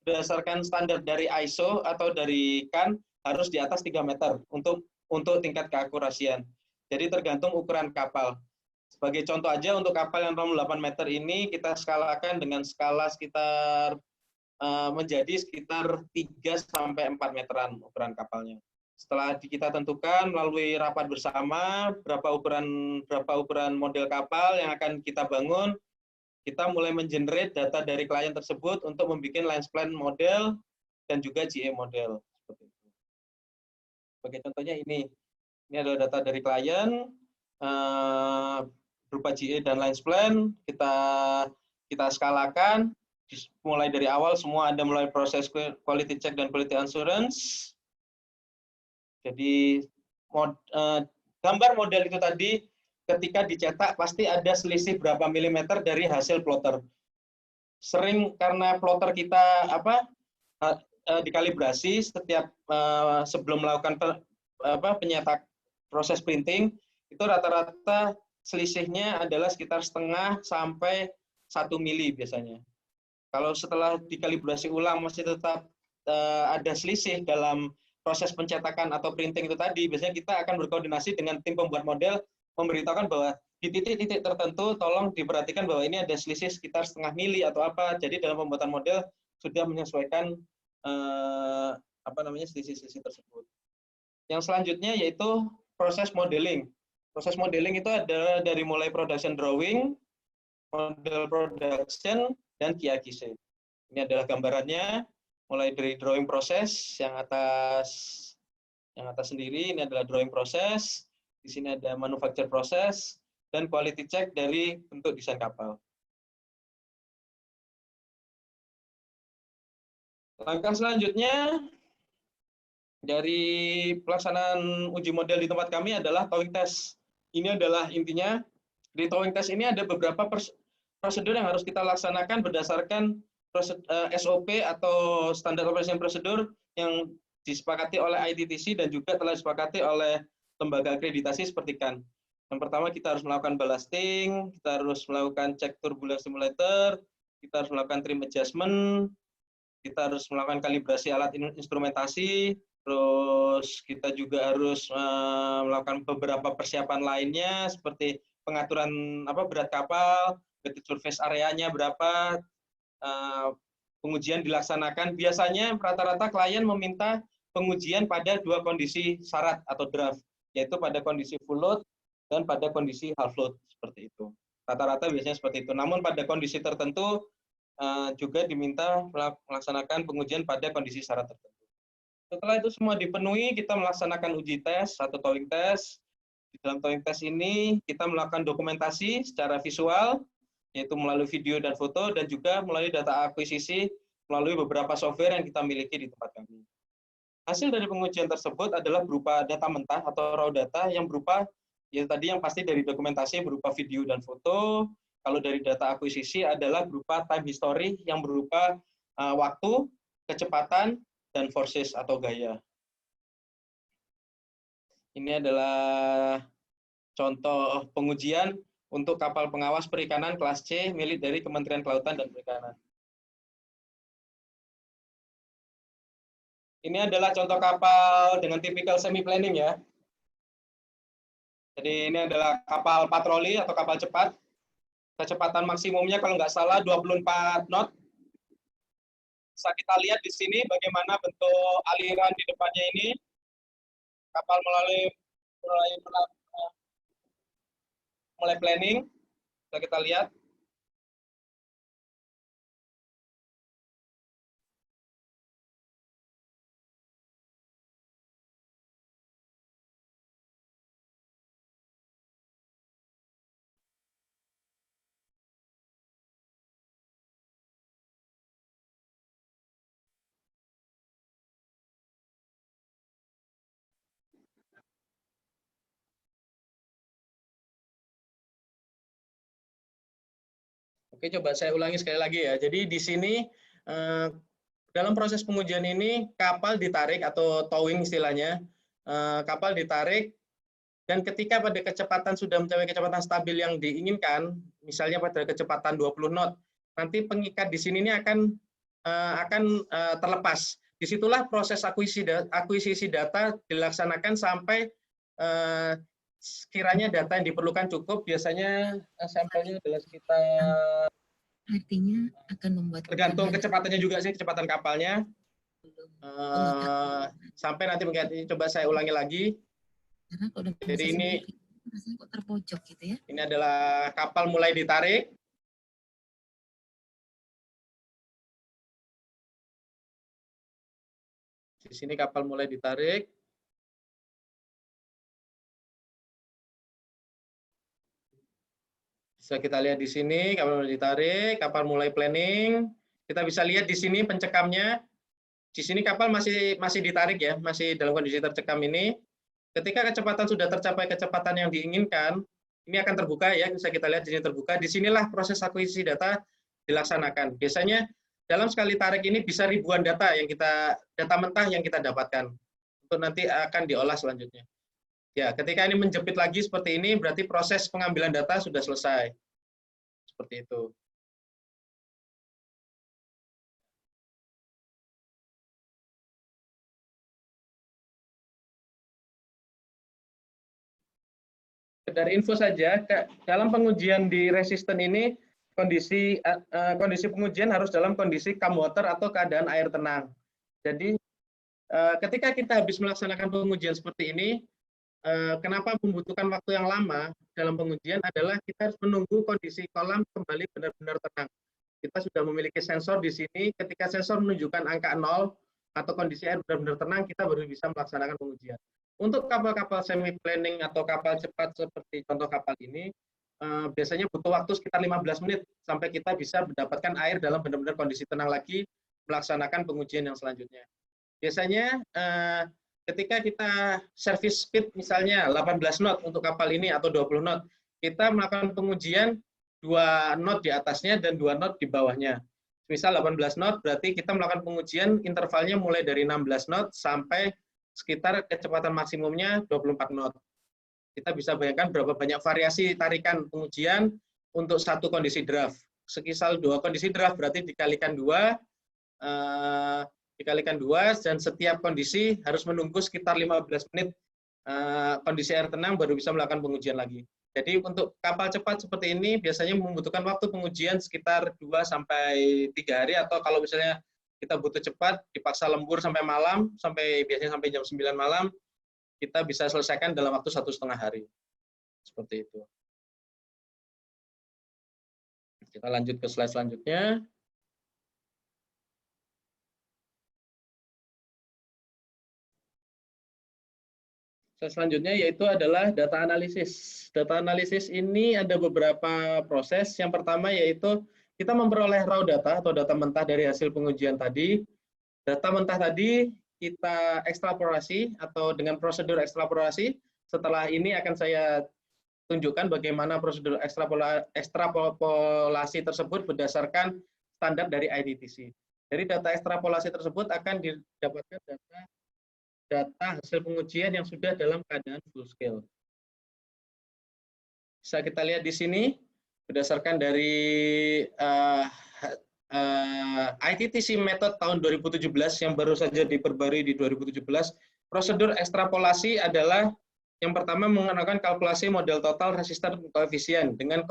berdasarkan standar dari ISO atau dari CAN harus di atas 3 meter untuk tingkat keakurasian. Jadi tergantung ukuran kapal. Sebagai contoh aja untuk kapal yang 8 meter ini kita skalakan dengan skala sekitar menjadi sekitar 3-4 meteran ukuran kapalnya. Setelah kita tentukan melalui rapat bersama berapa ukuran model kapal yang akan kita bangun, kita mulai mengenerate data dari klien tersebut untuk membuat lines plan model dan juga GA model. Seperti itu. Sebagai contohnya ini adalah data dari klien, berupa GA dan lines plan, kita skalakan, mulai dari awal semua ada mulai proses quality check dan quality assurance. Jadi gambar model itu tadi ketika dicetak pasti ada selisih berapa milimeter dari hasil plotter. Sering karena plotter kita dikalibrasi setiap sebelum melakukan penyetak proses printing, itu rata-rata selisihnya adalah sekitar setengah sampai 1 mili biasanya. Kalau setelah dikalibrasi ulang masih tetap ada selisih dalam proses pencetakan atau printing itu tadi, biasanya kita akan berkoordinasi dengan tim pembuat model, memberitahukan bahwa di titik-titik tertentu tolong diperhatikan bahwa ini ada selisih sekitar setengah mili atau apa. Jadi dalam pembuatan model sudah menyesuaikan selisih-selisih tersebut. Yang selanjutnya yaitu proses modeling. Proses modeling itu adalah dari mulai production drawing, model production, dan QA/QC. Ini adalah gambarannya, mulai dari drawing proses yang atas sendiri, ini adalah drawing proses, di sini ada manufacture proses, dan quality check dari bentuk desain kapal. Langkah selanjutnya dari pelaksanaan uji model di tempat kami adalah towing test. Ini adalah intinya. Di towing test ini ada beberapa prosedur yang harus kita laksanakan berdasarkan SOP atau Standard Operation Procedure yang disepakati oleh ITTC dan juga telah disepakati oleh lembaga akreditasi seperti CAN. Yang pertama kita harus melakukan ballasting, kita harus melakukan cek turbulence simulator, kita harus melakukan trim adjustment, kita harus melakukan kalibrasi alat instrumentasi, terus kita juga harus melakukan beberapa persiapan lainnya seperti pengaturan berat kapal, betul surface areanya berapa, pengujian dilaksanakan. Biasanya rata-rata klien meminta pengujian pada 2 kondisi syarat atau draft, yaitu pada kondisi full load dan pada kondisi half load, seperti itu. Rata-rata biasanya seperti itu. Namun pada kondisi tertentu juga diminta melaksanakan pengujian pada kondisi syarat tertentu. Setelah itu semua dipenuhi, kita melaksanakan uji tes atau towing test. Di dalam towing test ini kita melakukan dokumentasi secara visual, yaitu melalui video dan foto, dan juga melalui data akuisisi melalui beberapa software yang kita miliki di tempat kami. Hasil dari pengujian tersebut adalah berupa data mentah atau raw data yang berupa, ya tadi yang pasti dari dokumentasi berupa video dan foto. Kalau dari data akuisisi adalah berupa time history yang berupa waktu, kecepatan, dan forces atau gaya. Ini adalah contoh pengujian untuk kapal pengawas perikanan kelas C milik dari Kementerian Kelautan dan Perikanan. Ini adalah contoh kapal dengan tipikal semi planning ya. Jadi ini adalah kapal patroli atau kapal cepat. Kecepatan maksimumnya kalau nggak salah 24 knot. Bisa kita lihat di sini bagaimana bentuk aliran di depannya ini. Kapal mulai planning. Bisa kita lihat. Oke, coba saya ulangi sekali lagi ya. Jadi di sini dalam proses pengujian ini kapal ditarik atau towing istilahnya, kapal ditarik dan ketika pada kecepatan sudah mencapai kecepatan stabil yang diinginkan, misalnya pada kecepatan 20 knot, nanti pengikat di sini ini akan terlepas. Disitulah proses akuisisi data dilaksanakan sampai sekiranya data yang diperlukan cukup, biasanya sampelnya adalah sekitar,
artinya akan membuat
tergantung kecepatannya juga sih, kecepatan kapalnya, sampai nanti mengganti. Coba saya ulangi lagi.
Karena kalau
jadi ini
rasanya kok terpojok gitu ya.
Ini adalah kapal mulai ditarik. Di sini kapal mulai ditarik. Bisa kita lihat di sini, kapal mulai ditarik, kapal mulai planning. Kita bisa lihat di sini pencekamnya. Di sini kapal masih ditarik ya, masih dalam kondisi tercekam ini. Ketika kecepatan sudah tercapai kecepatan yang diinginkan, ini akan terbuka ya, bisa kita lihat di sini terbuka. Disinilah proses akuisisi data dilaksanakan. Biasanya dalam sekali tarik ini bisa ribuan data mentah yang kita dapatkan untuk nanti akan diolah selanjutnya. Ya, ketika ini menjepit lagi seperti ini, berarti proses pengambilan data sudah selesai. Seperti itu. Dari info saja, dalam pengujian di resisten ini, kondisi pengujian harus dalam kondisi calm water atau keadaan air tenang. Jadi, ketika kita habis melaksanakan pengujian seperti ini, kenapa membutuhkan waktu yang lama dalam pengujian adalah kita harus menunggu kondisi kolam kembali benar-benar tenang. Kita sudah memiliki sensor di sini, ketika sensor menunjukkan angka 0 atau kondisi air benar-benar tenang, kita baru bisa melaksanakan pengujian. Untuk kapal-kapal semi planning atau kapal cepat seperti contoh kapal ini, biasanya butuh waktu sekitar 15 menit sampai kita bisa mendapatkan air dalam benar-benar kondisi tenang lagi melaksanakan pengujian yang selanjutnya. Biasanya ketika kita service speed misalnya 18 knot untuk kapal ini atau 20 knot, kita melakukan pengujian 2 knot di atasnya dan 2 knot di bawahnya. Misal 18 knot berarti kita melakukan pengujian intervalnya mulai dari 16 knot sampai sekitar kecepatan maksimumnya 24 knot. Kita bisa bayangkan berapa banyak variasi tarikan pengujian untuk satu kondisi draft. Sekisal 2 kondisi draft berarti dikalikan 2, dan setiap kondisi harus menunggu sekitar 15 menit kondisi air tenang baru bisa melakukan pengujian lagi. Jadi untuk kapal cepat seperti ini biasanya membutuhkan waktu pengujian sekitar 2-3 hari, atau kalau misalnya kita butuh cepat dipaksa lembur sampai malam, biasanya sampai jam 9 malam, kita bisa selesaikan dalam waktu 1,5 hari. Seperti itu. Kita lanjut ke slide selanjutnya. Selanjutnya yaitu adalah data analisis. Data analisis ini ada beberapa proses. Yang pertama yaitu kita memperoleh raw data atau data mentah dari hasil pengujian tadi. Data mentah tadi kita ekstrapolasi atau dengan prosedur ekstrapolasi. Setelah ini akan saya tunjukkan bagaimana prosedur ekstrapolasi tersebut berdasarkan standar dari IDTC. Dari data ekstrapolasi tersebut akan didapatkan data hasil pengujian yang sudah dalam keadaan full scale. Bisa kita lihat di sini, berdasarkan dari IDTC method tahun 2017 yang baru saja diperbarui di 2017, prosedur ekstrapolasi adalah yang pertama menggunakan kalkulasi model total resistan koefisien dengan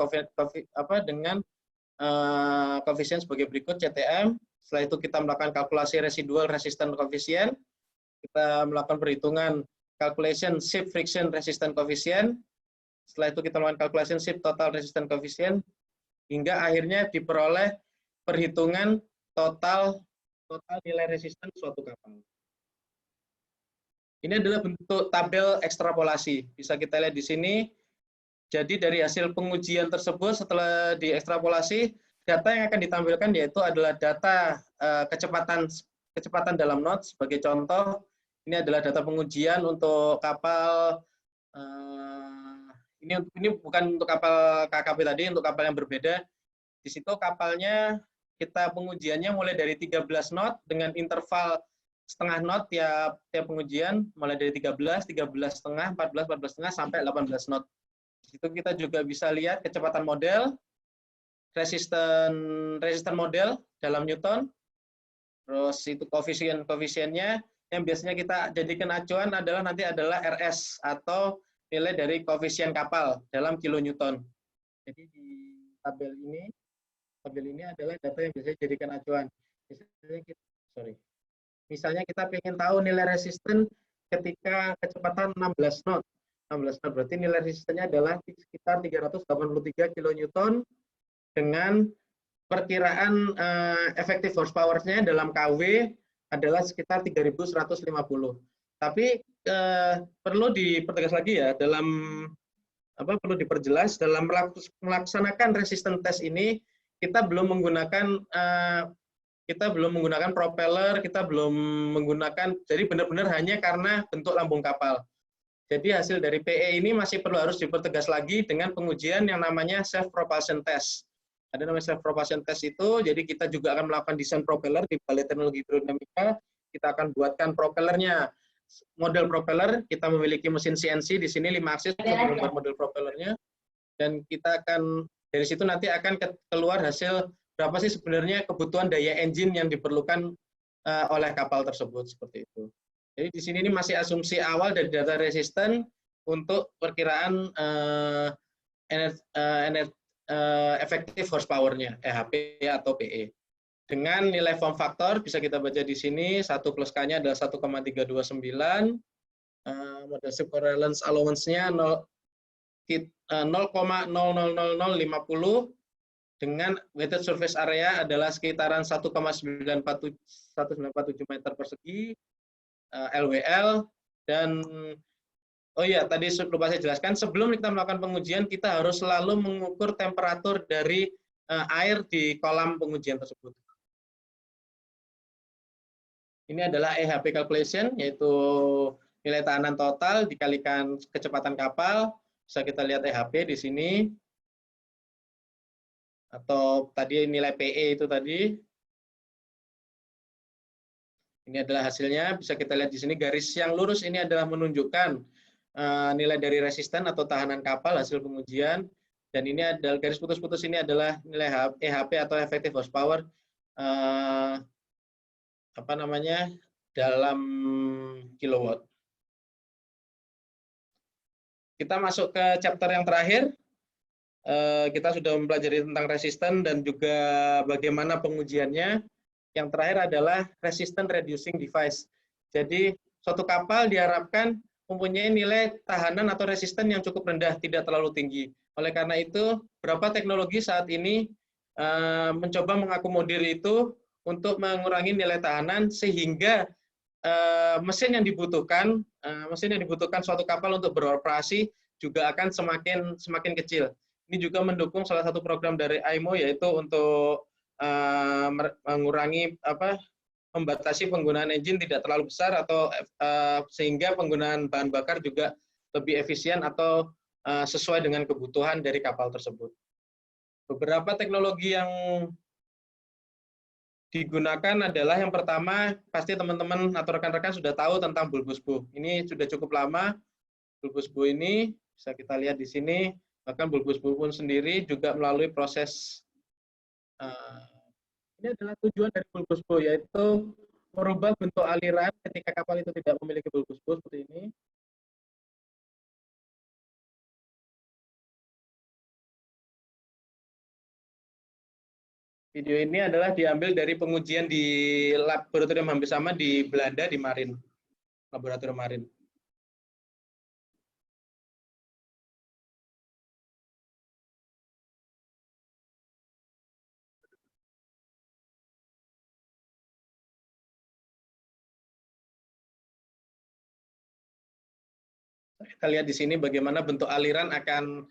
koefisien sebagai berikut CTM. Setelah itu kita melakukan kalkulasi residual resistan koefisien. Kita melakukan perhitungan calculation ship friction resistant coefficient. Setelah itu kita melakukan calculation ship total resistant coefficient, hingga akhirnya diperoleh perhitungan total nilai resisten suatu kapal. Ini adalah bentuk tabel ekstrapolasi. Bisa kita lihat di sini. Jadi dari hasil pengujian tersebut setelah diekstrapolasi, data yang akan ditampilkan yaitu adalah data kecepatan dalam knot. Sebagai contoh, ini adalah data pengujian untuk kapal, ini bukan untuk kapal KKP tadi, untuk kapal yang berbeda. Di situ kapalnya kita pengujiannya mulai dari 13 knot dengan interval setengah knot tiap pengujian, mulai dari 13, 13,5, 14, 14,5 sampai 18 knot. Di situ kita juga bisa lihat kecepatan model, resisten model dalam Newton, terus itu koefisiennya. Yang biasanya kita jadikan acuan adalah RS atau nilai dari koefisien kapal dalam kilonewton. Jadi di tabel ini adalah data yang biasanya dijadikan acuan. Misalnya kita ingin tahu nilai resisten ketika kecepatan 16 knot. 16 knot berarti nilai resistennya adalah sekitar 383 kilonewton dengan perkiraan efektif horsepower-nya dalam KW adalah sekitar 3.150. Tapi perlu dipertegas lagi ya, dalam perlu diperjelas dalam melaksanakan resistance test ini kita belum menggunakan propeller, kita belum menggunakan, jadi benar-benar hanya karena bentuk lambung kapal. Jadi hasil dari PE ini masih harus dipertegas lagi dengan pengujian yang namanya self propulsion test. Ada namanya self propulsion test itu, jadi kita juga akan melakukan desain propeller di Balai Teknologi Hidrodinamika. Kita akan buatkan propellernya, model propeller. Kita memiliki mesin CNC di sini 5 aksis untuk membuat model propellernya, dan kita akan dari situ nanti akan keluar hasil berapa sih sebenarnya kebutuhan daya engine yang diperlukan oleh kapal tersebut, seperti itu. Jadi di sini ini masih asumsi awal dari data resisten untuk perkiraan efektif horsepower-nya, EHP atau PE. Dengan nilai form factor bisa kita baca di sini, 1 plus K-nya adalah 1,329, model ship correlance allowance-nya 0,000050, dengan weighted surface area adalah sekitaran 1,947 meter persegi, LWL, dan oh iya, tadi lupa saya jelaskan, sebelum kita melakukan pengujian, kita harus selalu mengukur temperatur dari air di kolam pengujian tersebut. Ini adalah EHP calculation, yaitu nilai tahanan total dikalikan kecepatan kapal. Bisa kita lihat EHP di sini. Atau tadi nilai PE itu tadi. Ini adalah hasilnya, bisa kita lihat di sini, garis yang lurus ini adalah menunjukkan nilai dari resisten atau tahanan kapal hasil pengujian, dan ini adalah garis putus-putus ini adalah nilai EHP atau effective horsepower dalam kilowatt. Kita masuk ke chapter yang terakhir. Kita sudah mempelajari tentang resisten dan juga bagaimana pengujiannya. Yang terakhir adalah resistant reducing device. Jadi suatu kapal diharapkan mempunyai nilai tahanan atau resisten yang cukup rendah, tidak terlalu tinggi. Oleh karena itu, beberapa teknologi saat ini mencoba mengakomodir itu untuk mengurangi nilai tahanan sehingga mesin yang dibutuhkan suatu kapal untuk beroperasi juga akan semakin kecil. Ini juga mendukung salah satu program dari IMO, yaitu untuk mengurangi membatasi penggunaan engine tidak terlalu besar atau sehingga penggunaan bahan bakar juga lebih efisien atau sesuai dengan kebutuhan dari kapal tersebut. Beberapa teknologi yang digunakan adalah yang pertama, pasti teman-teman atau rekan-rekan sudah tahu tentang bulbous bow. Ini sudah cukup lama. Bulbous bow ini bisa kita lihat di sini, bahkan bulbous bow pun sendiri juga melalui proses ini adalah tujuan dari bulbous bow, yaitu merubah bentuk aliran ketika kapal itu tidak memiliki bulbous bow seperti ini. Video ini adalah diambil dari pengujian di laboratorium hampir sama di Belanda, di Marin, laboratorium Marin. Kita lihat di sini bagaimana bentuk aliran akan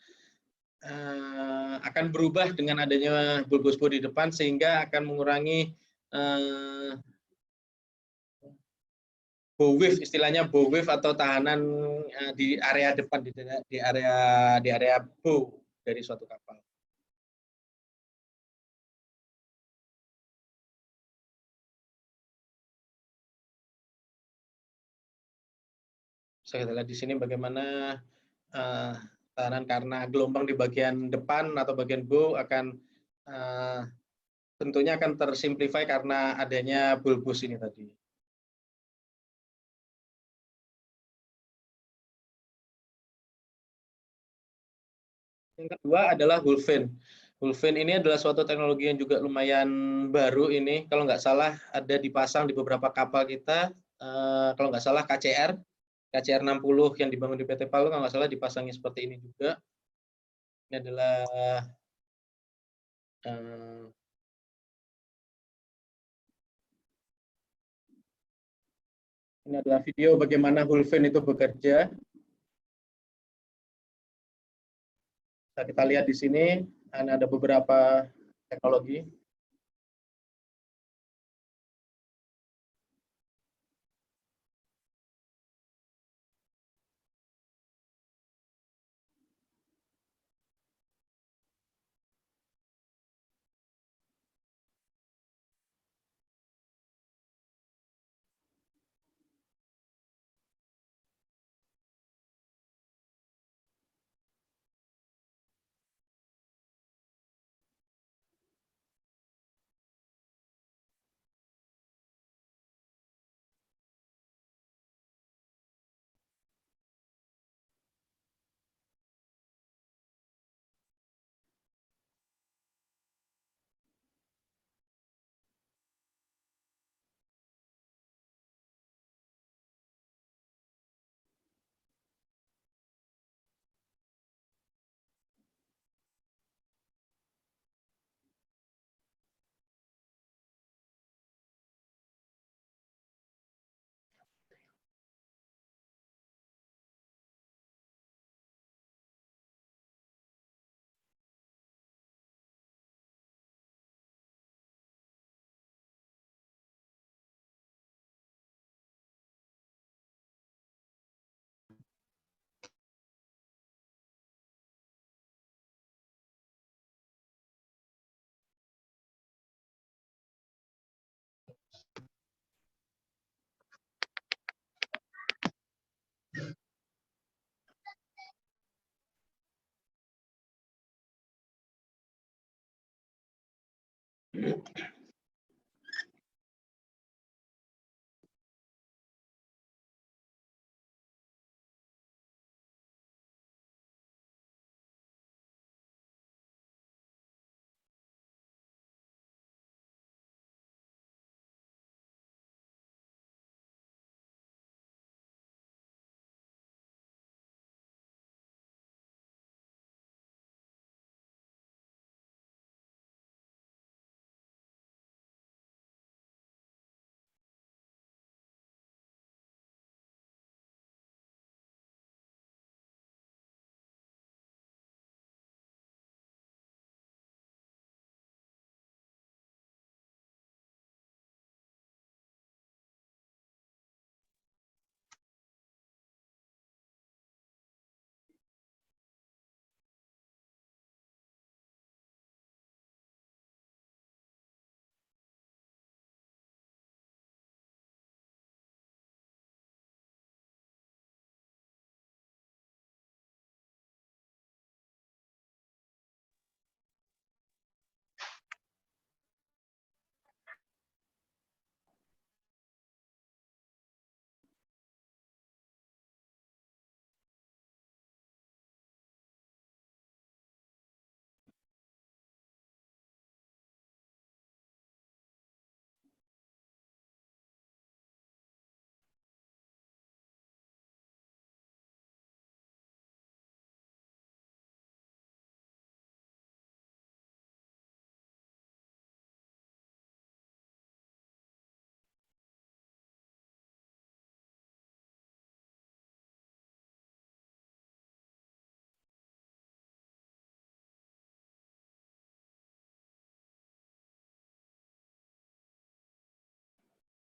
berubah dengan adanya bulbous bow di depan, sehingga akan mengurangi bow wave, istilahnya bow wave atau tahanan di area depan, di area bow dari suatu kapal. Saya lihat di sini bagaimana tahanan karena gelombang di bagian depan atau bagian bow akan tentunya akan tersimplify karena adanya bulbous ini tadi. Yang kedua adalah hull fin. Hull fin ini adalah suatu teknologi yang juga lumayan baru ini. Kalau nggak salah ada dipasang di beberapa kapal kita. Kalau nggak salah KCR 60 yang dibangun di PT Palu, kalau nggak salah dipasangnya seperti ini juga. Ini adalah video bagaimana hull fin itu bekerja. Nah, kita lihat di sini ada beberapa teknologi.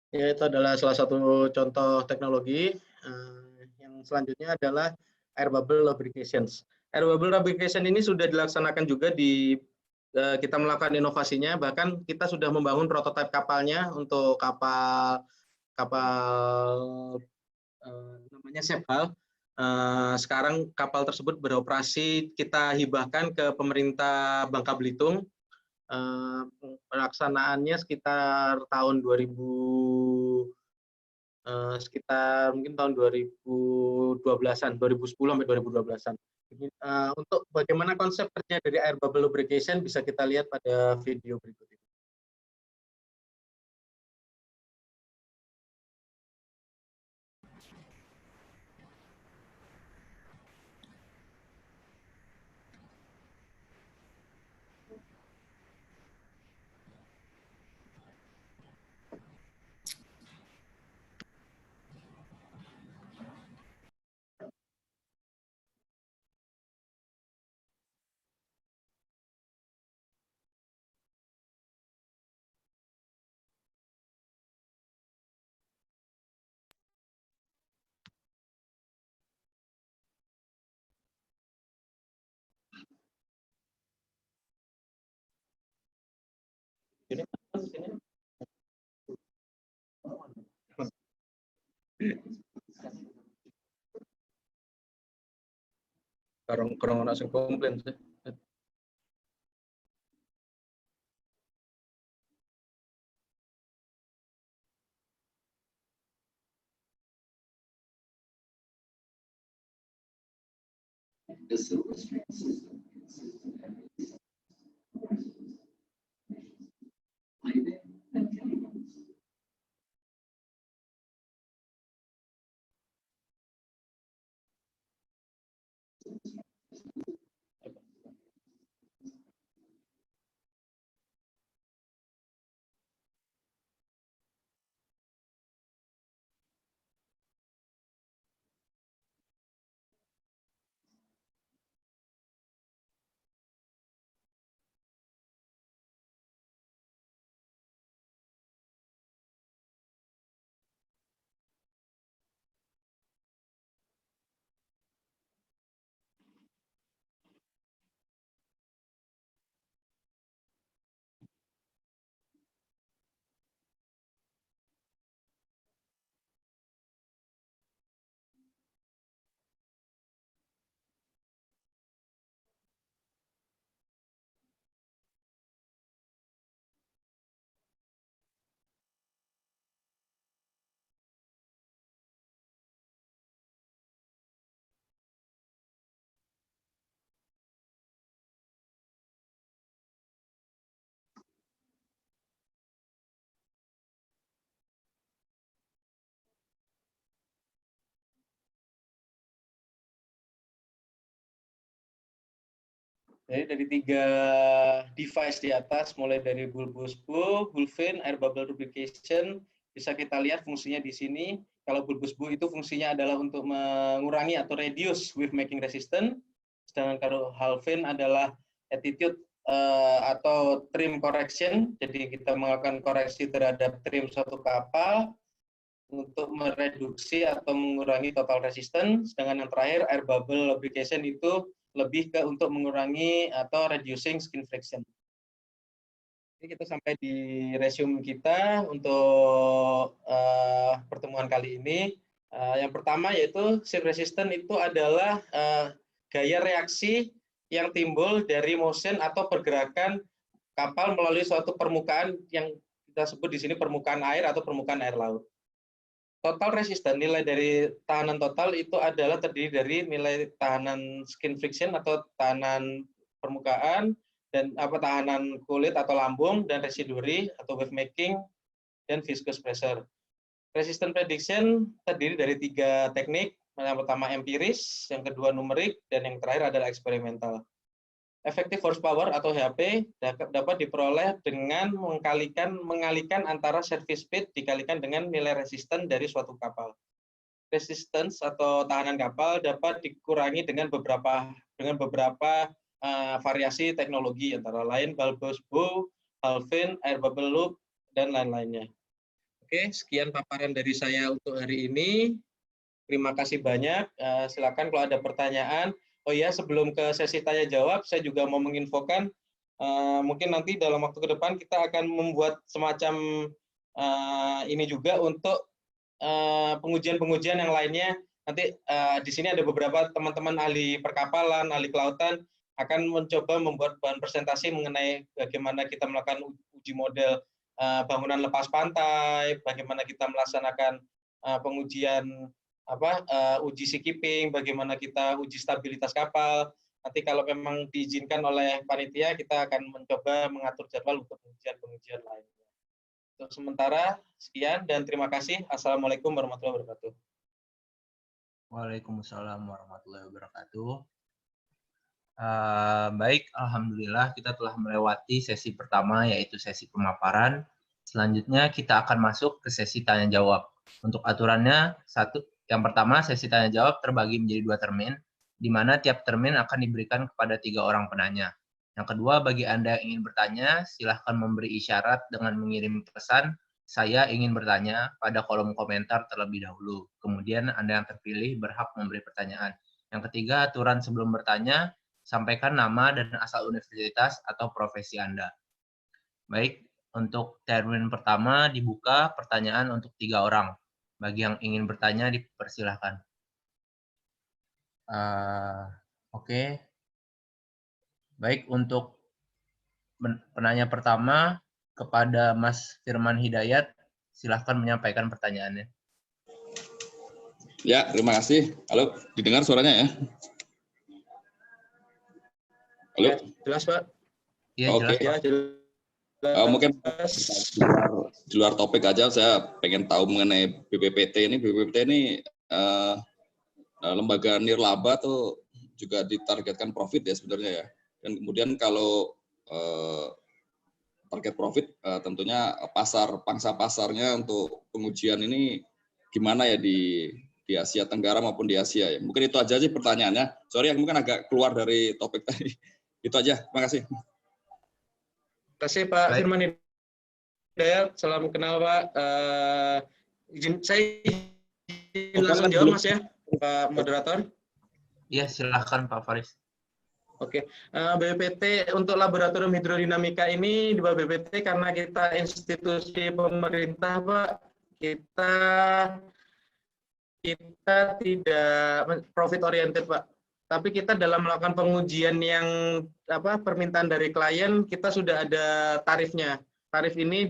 Ya, itu adalah salah satu contoh teknologi. Yang selanjutnya adalah air bubble lubrications. Air bubble lubrication ini sudah dilaksanakan juga kita melakukan inovasinya, bahkan kita sudah membangun prototipe kapalnya untuk kapal namanya Sephal. Sekarang kapal tersebut beroperasi, kita hibahkan ke pemerintah Bangka Belitung. Pelaksanaannya sekitar tahun 2000, sekitar mungkin tahun 2012-an, 2010 sampai 2012-an. Untuk bagaimana konsep kerja dari air bubble lubrication bisa kita lihat pada video berikut ini. Kurang sing komplain sih. Jadi dari 3 device di atas, mulai dari Bulbusbu, Bulfin, Air Bubble Lubrication, bisa kita lihat fungsinya di sini. Kalau Bulbusbu itu fungsinya adalah untuk mengurangi atau reduce wave making resistance, sedangkan kalau Halfin adalah attitude atau trim correction, jadi kita melakukan koreksi terhadap trim suatu kapal untuk mereduksi atau mengurangi total resistance, sedangkan yang terakhir Air Bubble Lubrication itu lebih ke untuk mengurangi atau reducing skin friction. Jadi kita sampai di resume kita untuk pertemuan kali ini. Yang pertama yaitu shift resistance itu adalah gaya reaksi yang timbul dari motion atau pergerakan kapal melalui suatu permukaan yang kita sebut di sini permukaan air atau permukaan air laut. Total resistance, nilai dari tahanan total itu adalah terdiri dari nilai tahanan skin friction atau tahanan permukaan, dan tahanan kulit atau lambung, dan residuary atau wave making, dan viscous pressure. Resistance prediction terdiri dari 3 teknik, yang pertama empiris, yang kedua numerik, dan yang terakhir adalah eksperimental. Effective horsepower atau HP dapat diperoleh dengan mengalihkan antara service speed dikalikan dengan nilai resisten dari suatu kapal. Resistance atau tahanan kapal dapat dikurangi dengan beberapa variasi teknologi, antara lain Bulbusbu, Halfin, Air Bubble Loop, dan lain-lainnya. Oke, sekian paparan dari saya untuk hari ini. Terima kasih banyak. Silakan kalau ada pertanyaan. Oh ya, sebelum ke sesi tanya jawab, saya juga mau menginfokan mungkin nanti dalam waktu ke depan kita akan membuat semacam ini juga untuk pengujian-pengujian yang lainnya. Nanti di sini ada beberapa teman-teman ahli perkapalan, ahli kelautan akan mencoba membuat bahan presentasi mengenai bagaimana kita melakukan uji model bangunan lepas pantai, bagaimana kita melaksanakan pengujian uji seakeeping, bagaimana kita uji stabilitas kapal. Nanti kalau memang diizinkan oleh panitia, kita akan mencoba mengatur jadwal untuk pengujian-pengujian lainnya. Untuk sementara, sekian dan terima kasih. Assalamualaikum warahmatullahi wabarakatuh.
Waalaikumsalam warahmatullahi wabarakatuh. Baik, alhamdulillah kita telah melewati sesi pertama, yaitu sesi pemaparan. Selanjutnya kita akan masuk ke sesi tanya jawab. Untuk aturannya, yang pertama, sesi tanya jawab terbagi menjadi 2 termin, di mana tiap termin akan diberikan kepada 3 orang penanya. Yang kedua, bagi Anda yang ingin bertanya, silahkan memberi isyarat dengan mengirim pesan, saya ingin bertanya, pada kolom komentar terlebih dahulu. Kemudian Anda yang terpilih berhak memberi pertanyaan. Yang ketiga, aturan sebelum bertanya, sampaikan nama dan asal universitas atau profesi Anda. Baik, untuk termin pertama dibuka pertanyaan untuk 3 orang. Bagi yang ingin bertanya, dipersilahkan. Oke. Baik, untuk penanya pertama kepada Mas Firman Hidayat, silahkan menyampaikan pertanyaannya.
Ya, terima kasih. Halo, didengar suaranya ya? Halo?
Ya, jelas, Pak.
Iya,
Oke.
jelas, Pak.
Ya, jelas.
Mungkin di luar topik aja, saya pengen tahu mengenai BPPT ini. BPPT ini lembaga nirlaba tuh juga ditargetkan profit ya sebenarnya ya. Dan kemudian kalau target profit tentunya pangsa pasarnya untuk pengujian ini gimana ya di Asia Tenggara maupun di Asia ya. Mungkin itu aja sih pertanyaannya. Sorry, mungkin agak keluar dari topik tadi. Itu aja. Terima kasih.
Terima kasih Pak
Baik.
Firman Hidayat. Salam kenal Pak. Saya izin langsung jawab Mas ya, Pak Moderator.
Iya, silahkan Pak Faris.
Oke, BPPT untuk laboratorium hidrodinamika ini di bawah BPPT karena kita institusi pemerintah, Pak, kita tidak profit oriented, Pak. Tapi kita dalam melakukan pengujian yang permintaan dari klien, kita sudah ada tarifnya. Tarif ini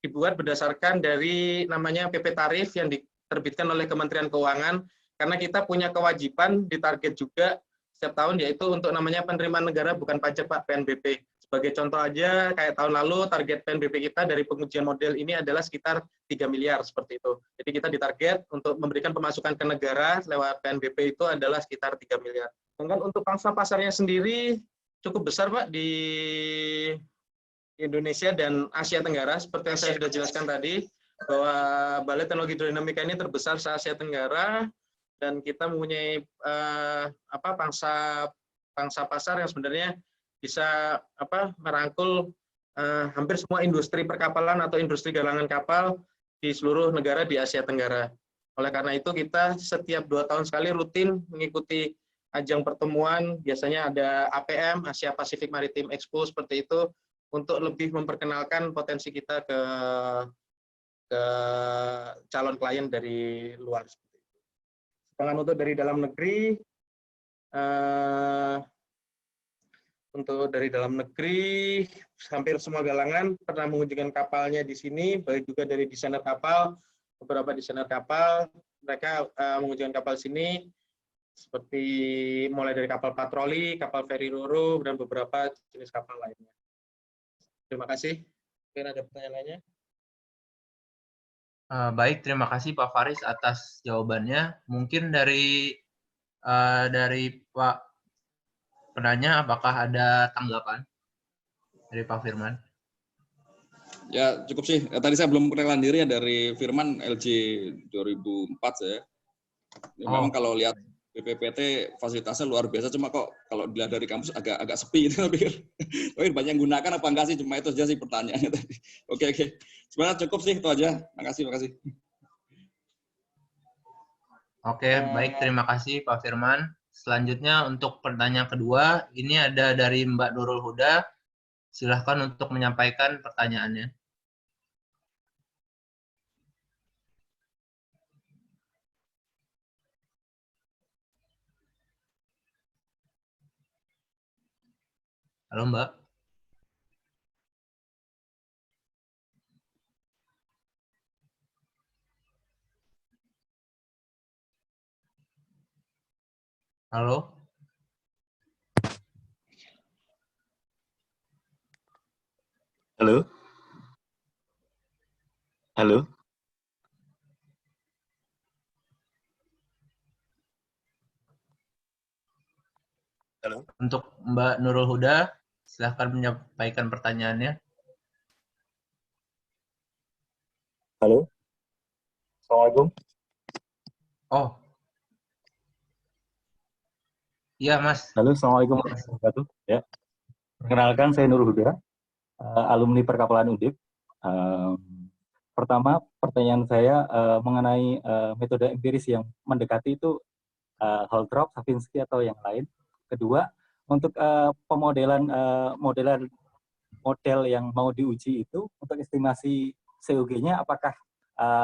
dibuat berdasarkan dari namanya PP tarif yang diterbitkan oleh Kementerian Keuangan, karena kita punya kewajiban ditarget juga setiap tahun, yaitu untuk namanya penerimaan negara bukan pajak, Pak, PNBP. Sebagai contoh aja, kayak tahun lalu target PNBP kita dari pengujian model ini adalah sekitar 3 miliar seperti itu. Jadi kita ditarget untuk memberikan pemasukan ke negara lewat PNBP itu adalah sekitar 3 miliar. Sedangkan untuk pangsa pasarnya sendiri cukup besar, Pak, di Indonesia dan Asia Tenggara. Seperti yang saya sudah jelaskan tadi, bahwa Balai Teknologi Hidrodinamika ini terbesar se Asia Tenggara, dan kita mempunyai pangsa pasar yang sebenarnya bisa merangkul hampir semua industri perkapalan atau industri galangan kapal di seluruh negara di Asia Tenggara. Oleh karena itu kita setiap 2 tahun sekali rutin mengikuti ajang pertemuan, biasanya ada APM, Asia Pacific Maritime Expo seperti itu, untuk lebih memperkenalkan potensi kita ke calon klien dari luar. Sedangkan untuk dari dalam negeri, hampir semua galangan pernah mengunjungkan kapalnya di sini, baik juga dari desainer kapal, beberapa desainer kapal, mereka mengunjungkan kapal sini, seperti mulai dari kapal patroli, kapal feri ro-ro, dan beberapa jenis kapal lainnya. Terima kasih. Mungkin ada pertanyaan lainnya?
Baik, terima kasih Pak Faris atas jawabannya. Mungkin dari Pak penanya, apakah ada tanggapan dari Pak Firman?
Ya, cukup sih. Tadi saya belum perkenalan diri ya, dari Firman LJ 2004 saya. Ya, memang kalau lihat BPPT fasilitasnya luar biasa, cuma kok kalau dilihat dari kampus agak sepi gitu. Tapi banyak yang gunakan apa enggak sih? Cuma itu aja sih pertanyaannya tadi. Oke. Sebenarnya cukup sih, itu aja. Makasih.
Oke, baik, terima kasih Pak Firman. Selanjutnya untuk pertanyaan kedua, ini ada dari Mbak Nurul Huda. Silahkan untuk menyampaikan pertanyaannya. Halo Mbak. Halo.
Halo. Halo. Halo.
Untuk Mbak Nurul Huda, silahkan menyampaikan pertanyaannya.
Halo. Assalamualaikum.
Oh. Iya, Mas.
Halo, Assalamualaikum warahmatullahi wabarakatuh. Ya. Perkenalkan, saya Nurul Huda, alumni Perkapalan Undip. Pertama, pertanyaan saya mengenai metode empiris yang mendekati itu Holtrop, Savinsky, atau yang lain. Kedua, untuk pemodelan model yang mau diuji itu, untuk estimasi COG-nya apakah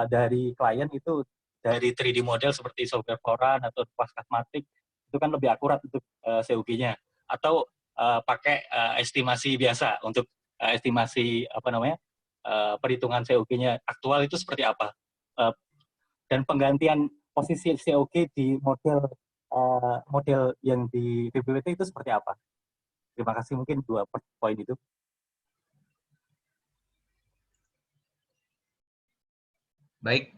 dari klien itu dari 3D model seperti software Foran atau Pascasmatic itu kan lebih akurat untuk COG-nya, atau pakai estimasi biasa untuk estimasi perhitungan COG-nya aktual itu seperti apa, dan penggantian posisi COG di model yang di BPPT itu seperti apa? Terima kasih, mungkin 2 poin itu.
Baik,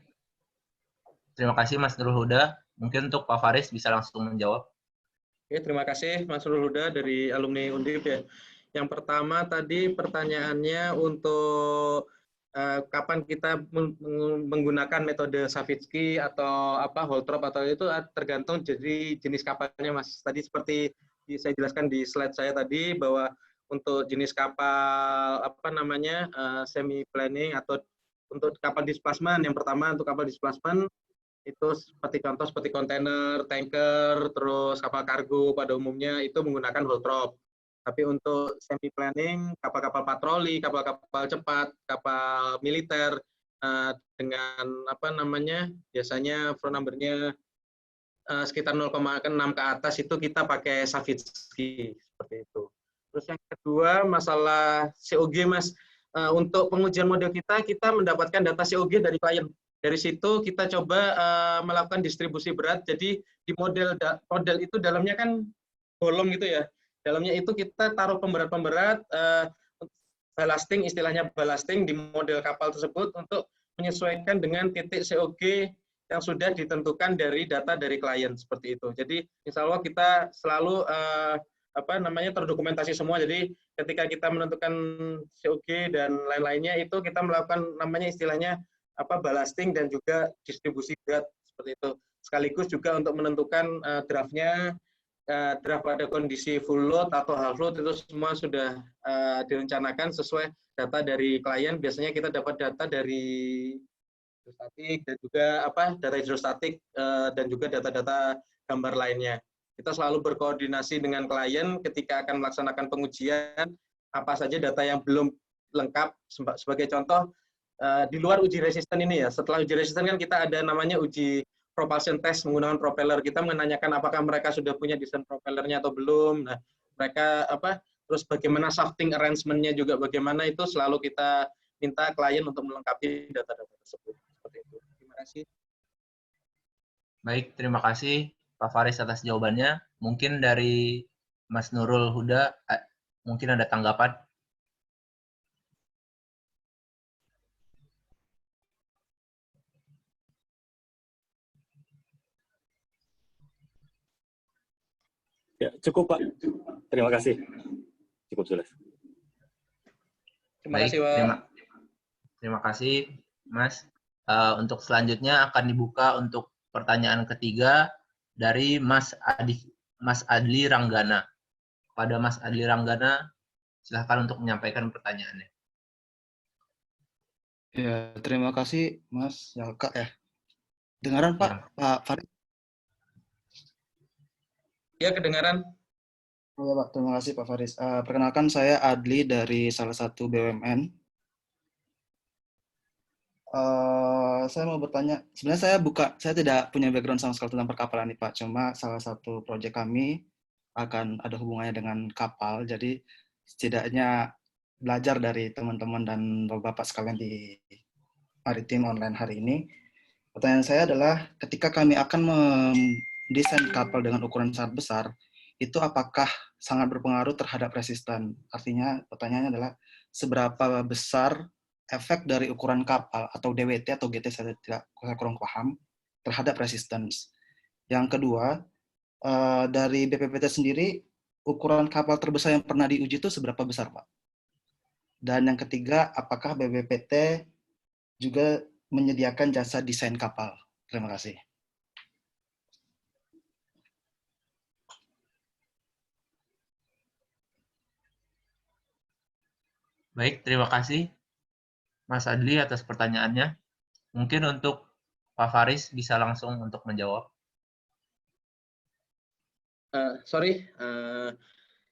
terima kasih Mas Nurul Huda. Mungkin untuk Pak Faris bisa langsung menjawab.
Oke, terima kasih Mas Nurul Huda dari alumni Undip ya. Yang pertama tadi pertanyaannya untuk kapan kita menggunakan metode Savitsky atau Holtrop atau itu tergantung jadi jenis kapalnya, Mas. Tadi seperti saya jelaskan di slide saya tadi bahwa untuk jenis kapal semi planning atau untuk kapal displacement, yang pertama untuk kapal displacement itu seperti contoh seperti kontainer, tanker, terus kapal kargo pada umumnya itu menggunakan Holtrop. Tapi untuk semi planning, kapal-kapal patroli, kapal-kapal cepat, kapal militer dengan biasanya front number-nya sekitar 0,6 ke atas itu kita pakai Savitsky seperti itu. Terus yang kedua masalah COG, Mas. Untuk pengujian model kita mendapatkan data COG dari klien. Dari situ kita coba melakukan distribusi berat. Jadi di model itu dalamnya kan bolong gitu ya. Dalamnya itu kita taruh pemberat-pemberat ballasting, istilahnya ballasting di model kapal tersebut untuk menyesuaikan dengan titik COG yang sudah ditentukan dari data dari klien seperti itu. Jadi insya Allah kita selalu terdokumentasi semua. Jadi ketika kita menentukan COG dan lain-lainnya itu kita melakukan istilahnya ballasting dan juga distribusi berat seperti itu. Sekaligus juga untuk menentukan draftnya, draft pada kondisi full load atau half load itu semua sudah direncanakan sesuai data dari klien. Biasanya kita dapat data dari hidrostatik dan juga data hidrostatik dan juga data-data gambar lainnya. Kita selalu berkoordinasi dengan klien ketika akan melaksanakan pengujian, apa saja data yang belum lengkap. Sebagai contoh, di luar uji resisten ini ya, setelah uji resisten kan kita ada namanya uji propulsion test menggunakan propeller. Kita menanyakan apakah mereka sudah punya desain propellernya atau belum. Nah, mereka terus bagaimana shafting arrangement-nya juga bagaimana, itu selalu kita minta klien untuk melengkapi data-data tersebut. Seperti itu. Terima kasih.
Baik, terima kasih Pak Faris atas jawabannya. Mungkin dari Mas Nurul Huda, mungkin ada tanggapan?
Ya, cukup Pak. Terima kasih. Cukup jelas.
Terima kasih, Pak.
Terima kasih, Mas. Untuk selanjutnya akan dibuka untuk pertanyaan ketiga dari Mas Adli Ranggana. Pada Mas Adli Ranggana, silakan untuk menyampaikan pertanyaannya.
Ya, terima kasih Mas Yalka ya. Dengaran Pak, ya. Pak Farid?
Ya, kedengaran.
Oh ya Pak, terima kasih Pak Faris. Perkenalkan saya Adli dari salah satu BUMN. Saya mau bertanya, sebenarnya saya tidak punya background sama sekali tentang perkapalan nih Pak, cuma salah satu proyek kami akan ada hubungannya dengan kapal, jadi setidaknya belajar dari teman-teman dan bapak-bapak sekalian di Maritim Online hari ini. Pertanyaan saya adalah, ketika kami akan mendesain kapal dengan ukuran sangat besar, itu apakah sangat berpengaruh terhadap resisten? Artinya, pertanyaannya adalah, seberapa besar efek dari ukuran kapal atau DWT atau GT, saya kurang paham, terhadap resistance. Yang kedua, dari BPPT sendiri, ukuran kapal terbesar yang pernah diuji itu seberapa besar, Pak? Dan yang ketiga, apakah BPPT juga menyediakan jasa desain kapal? Terima kasih.
Baik, terima kasih Mas Adli atas pertanyaannya. Mungkin untuk Pak Faris bisa langsung untuk menjawab.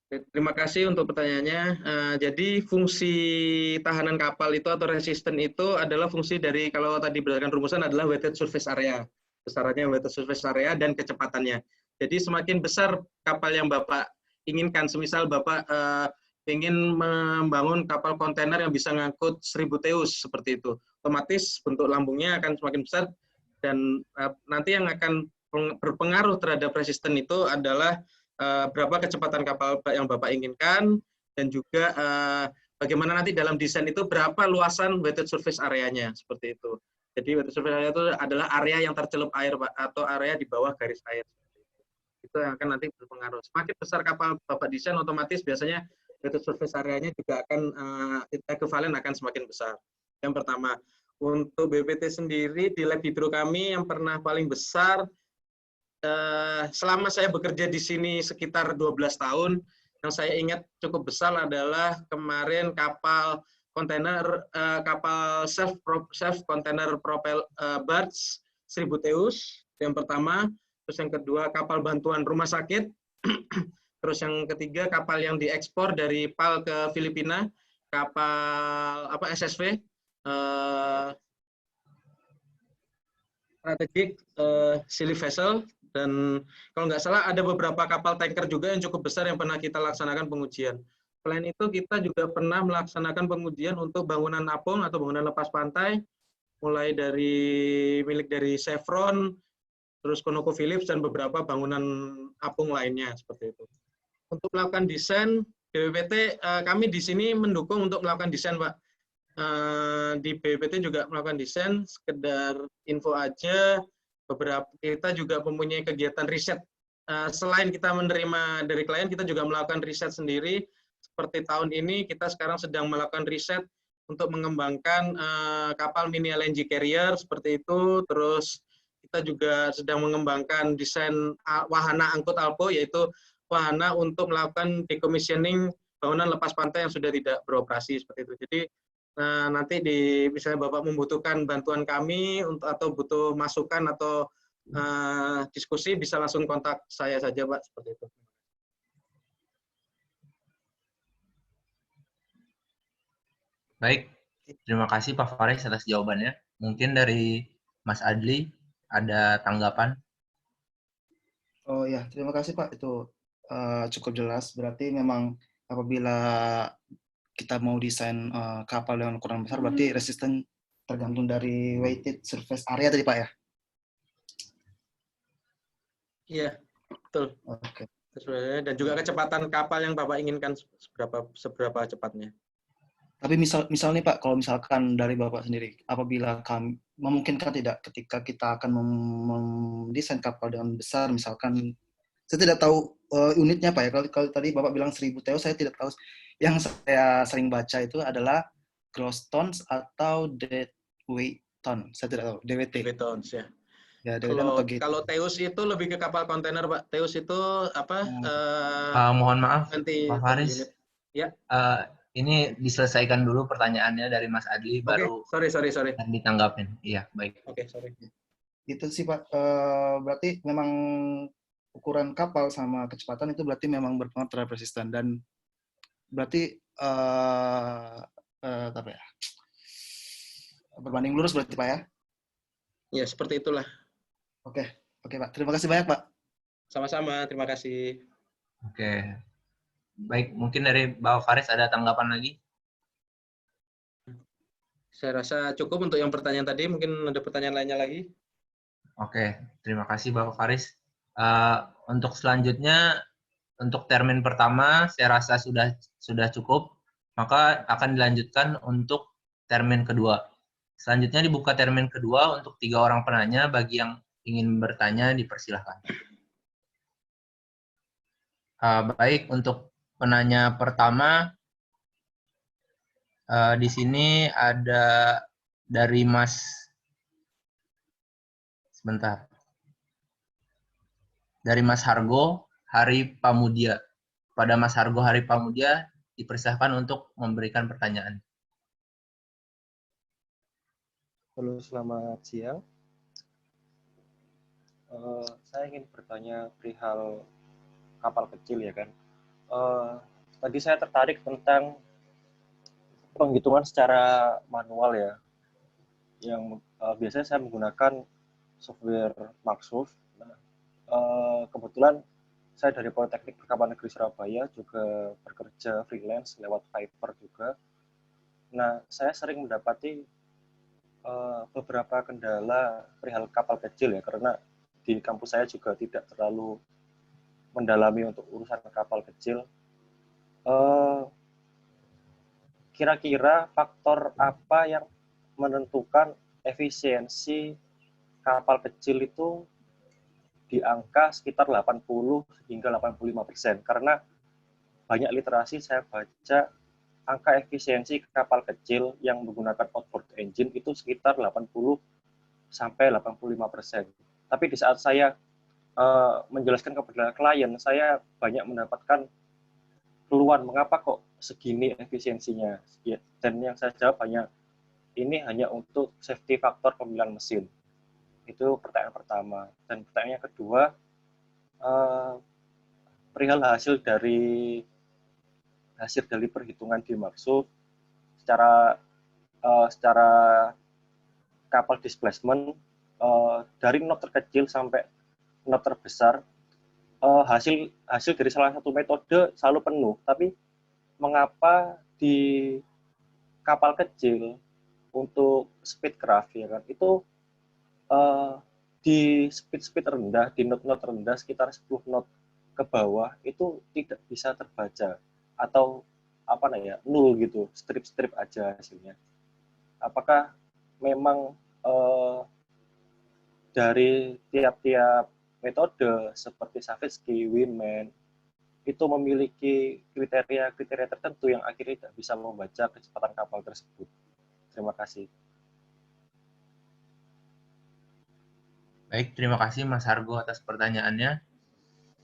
Terima kasih untuk pertanyaannya. Jadi fungsi tahanan kapal itu atau resisten itu adalah fungsi dari, kalau tadi berdasarkan rumusan, adalah weighted surface area. Besarannya weighted surface area dan kecepatannya. Jadi semakin besar kapal yang Bapak inginkan, semisal Bapak ingin membangun kapal kontainer yang bisa ngangkut 1000 teus seperti itu, otomatis bentuk lambungnya akan semakin besar, dan nanti yang akan berpengaruh terhadap resisten itu adalah berapa kecepatan kapal yang Bapak inginkan, dan juga bagaimana nanti dalam desain itu berapa luasan weighted surface area-nya, seperti itu. Jadi weighted surface area itu adalah area yang tercelup air, Pak, atau area di bawah garis air. Itu yang akan nanti berpengaruh. Semakin besar kapal Bapak desain, otomatis biasanya weighted surface area-nya juga akan ekuivalen akan semakin besar. Yang pertama. Untuk BPT sendiri di lab hidro kami yang pernah paling besar, selama saya bekerja di sini sekitar 12 tahun, yang saya ingat cukup besar adalah kemarin kapal kontainer, kapal self container propel barge 1000 teus, yang pertama. Terus yang kedua kapal bantuan rumah sakit. Terus yang ketiga kapal yang diekspor dari PAL ke Filipina, kapal SSV, strategic sea vessel. Dan kalau nggak salah ada beberapa kapal tanker juga yang cukup besar yang pernah kita laksanakan pengujian. Selain itu kita juga pernah melaksanakan pengujian untuk bangunan apung atau bangunan lepas pantai, mulai dari milik dari Chevron, terus ConocoPhillips, dan beberapa bangunan apung lainnya seperti itu. Untuk melakukan desain, BPPT kami di sini mendukung untuk melakukan desain, Pak. Di BPPT juga melakukan desain, sekedar info aja. Beberapa kita juga mempunyai kegiatan riset. Selain kita menerima dari klien, kita juga melakukan riset sendiri. Seperti tahun ini kita sekarang sedang melakukan riset untuk mengembangkan kapal mini LNG carrier seperti itu. Terus kita juga sedang mengembangkan desain wahana angkut Alpo, yaitu wahana untuk melakukan decommissioning bangunan lepas pantai yang sudah tidak beroperasi seperti itu. Jadi nanti misalnya Bapak membutuhkan bantuan kami atau butuh masukan atau diskusi, bisa langsung kontak saya saja, Pak, seperti itu.
Baik, terima kasih Pak Faris atas jawabannya. Mungkin dari Mas Adli ada tanggapan?
Oh ya, terima kasih Pak. Itu cukup jelas. Berarti memang apabila kita mau desain kapal dengan ukuran besar, berarti resisten tergantung dari weighted surface area tadi Pak ya?
Iya, betul.
Oke.
Dan juga kecepatan kapal yang Bapak inginkan seberapa cepatnya.
Tapi misal nih Pak, kalau misalkan dari Bapak sendiri, apabila kami memungkinkan tidak ketika kita akan mendesain kapal dengan besar, misalkan saya tidak tahu unitnya Pak ya. Kalau tadi Bapak bilang 1000 TEU, saya tidak tahu. Yang saya sering baca itu adalah gross tons atau deadweight ton. Saya tidak tahu. DWT.
Deadweight tons ya.
Ya, DWT
kalau Teus itu lebih ke kapal kontainer, Pak. Teus itu apa?
Mohon maaf, Pak Faris.
Unit. Ya.
Ini diselesaikan dulu pertanyaannya dari Mas Adli, baru
sorry.
ditanggapin. Iya, baik.
Oke, sorry.
Itu sih Pak. Berarti memang ukuran kapal sama kecepatan itu berarti memang berpengaruh terhadap resisten, dan berarti apa ya? Berbanding lurus berarti Pak ya?
Ya, seperti itulah.
Oke Pak. Terima kasih banyak Pak.
Sama-sama, terima kasih.
Oke. Baik, mungkin dari Bapak Faris ada tanggapan lagi?
Saya rasa cukup untuk yang pertanyaan tadi. Mungkin ada pertanyaan lainnya lagi.
Oke, terima kasih Bapak Faris. Untuk selanjutnya, untuk termin pertama, saya rasa sudah cukup. Maka akan dilanjutkan untuk termin kedua. Selanjutnya dibuka termin kedua untuk 3 orang penanya. Bagi yang ingin bertanya, dipersilahkan. Baik, untuk penanya pertama, di sini ada dari dari Mas Hargo Hari Pamudia. Pada Mas Hargo Hari Pamudia, dipersilahkan untuk memberikan pertanyaan.
Halo, selamat siang. Saya ingin bertanya perihal kapal kecil ya kan. Tadi saya tertarik tentang penghitungan secara manual ya, yang biasanya saya menggunakan software Maxuf. Nah, kebetulan saya dari Politeknik Perkapalan Negeri Surabaya juga bekerja freelance lewat Fiverr juga. Nah, saya sering mendapati beberapa kendala perihal kapal kecil ya, karena di kampus saya juga tidak terlalu mendalami untuk urusan kapal kecil. Kira-kira faktor apa yang menentukan efisiensi kapal kecil itu di angka sekitar 80 hingga 85%? Karena banyak literasi saya baca angka efisiensi kapal kecil yang menggunakan outboard engine itu sekitar 80 sampai 85%. Tapi di saat saya menjelaskan kepada klien, saya banyak mendapatkan keluhan mengapa kok segini efisiensinya. Dan yang saya jawab ini hanya untuk safety faktor pemilihan mesin. Itu pertanyaan pertama. Dan pertanyaan yang kedua, perihal hasil dari perhitungan di Maxuf secara kapal displacement dari not terkecil sampai not terbesar, hasil dari salah satu metode selalu penuh. Tapi mengapa di kapal kecil untuk speedcraft ya kan itu di speed rendah, di not rendah sekitar 10 knot ke bawah itu tidak bisa terbaca atau nol gitu, strip aja hasilnya. Apakah memang dari tiap-tiap metode seperti Savitsky, Windman itu memiliki kriteria tertentu yang akhirnya tidak bisa membaca kecepatan kapal tersebut? Terima kasih.
Baik, terima kasih Mas Hargo atas pertanyaannya.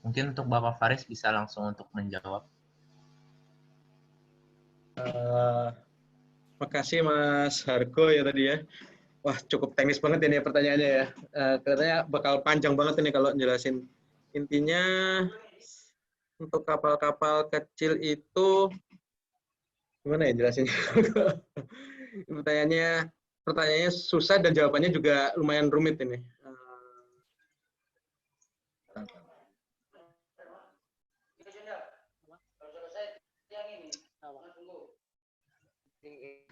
Mungkin untuk Bapak Faris bisa langsung untuk menjawab.
Makasih Mas Hargo ya tadi ya. Wah, cukup teknis banget ini pertanyaannya ya. Kelihatannya bakal panjang banget ini kalau jelasin. Intinya untuk kapal-kapal kecil itu gimana ya jelasinnya? Pertanyaannya susah dan jawabannya juga lumayan rumit ini.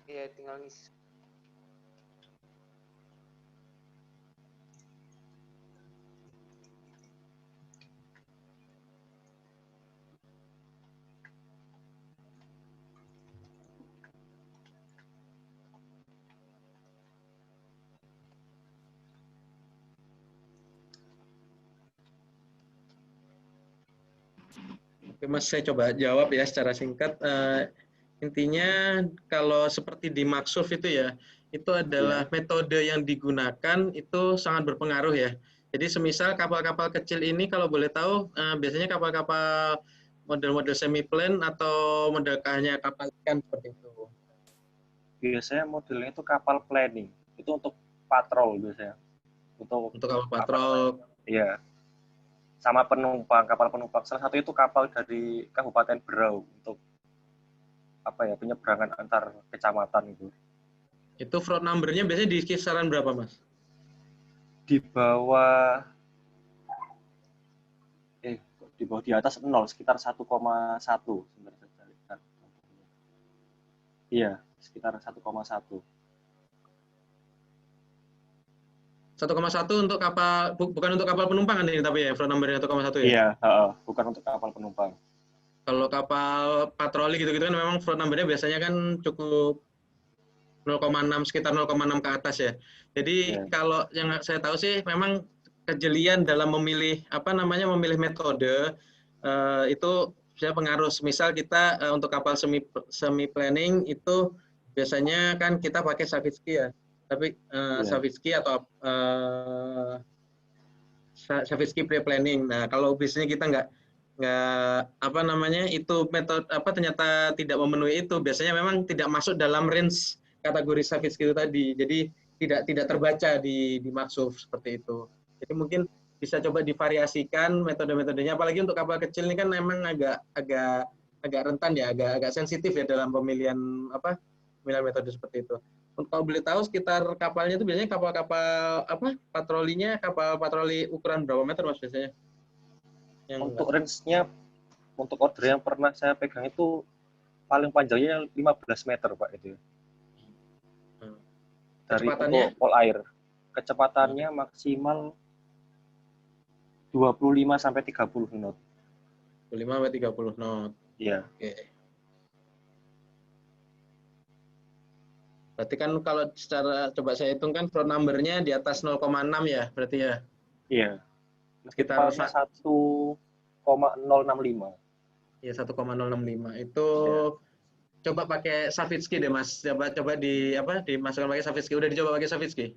Ya, tinggal ngisi.
Oke Mas, saya coba jawab ya secara singkat. Intinya kalau seperti di Maxuf itu ya, itu adalah metode yang digunakan itu sangat berpengaruh ya. Jadi semisal kapal-kapal kecil ini kalau boleh tahu biasanya kapal-kapal model-model semi-plane atau modelnya kapal ikan seperti itu.
Biasanya modelnya itu kapal planning. Itu untuk patrol biasanya. Untuk
kapal patrol.
Iya. Sama penumpang, kapal penumpang. Salah satu itu kapal dari Kabupaten Berau untuk penyeberangan antar kecamatan itu.
Itu fraud number-nya biasanya di kisaran berapa, Mas?
Di bawah di atas 0, sekitar 1,1 sebenarnya. Iya, sekitar 1,1.
1,1 untuk kapal, bukan untuk kapal penumpang kan ini tapi ya, fraud number-nya 1,1 ya?
Iya, bukan untuk kapal penumpang.
Kalau kapal patroli gitu-gitu kan memang fraud number-nya biasanya kan cukup 0,6, sekitar 0,6 ke atas ya. Jadi kalau yang saya tahu sih memang kejelian dalam memilih memilih metode itu bisa pengaruh. Misal kita untuk kapal semi planning itu biasanya kan kita pakai Savitsky ya. Tapi Savitsky atau Savitsky pre-planning. Nah, kalau biasanya kita nggak itu metode ternyata tidak memenuhi itu, biasanya memang tidak masuk dalam range kategori Savitsky itu tadi. Jadi tidak terbaca di Maxuf seperti itu. Jadi mungkin bisa coba divariasikan metode-metodenya. Apalagi untuk kapal kecil ini kan memang agak rentan ya, agak sensitif ya dalam pemilihan metode seperti itu. Kalau boleh tahu sekitar kapalnya itu biasanya kapal-kapal patrolinya, kapal patroli ukuran berapa meter Mas biasanya?
Untuk range-nya, untuk order yang pernah saya pegang itu paling panjangnya 15 meter Pak itu. Dari untuk pol air. Kecepatannya maksimal 25 sampai 30 knot.
25 sampai 30 knot.
Iya.
Oke. Berarti kan kalau secara coba saya hitung kan front number-nya di atas 0,6 ya, berarti ya?
Iya.
Sekitar
1,065.
Iya, 1,065. Itu coba pakai Savitsky deh, Mas. Coba dimasukkan pakai Savitsky. Udah dicoba pakai Savitsky?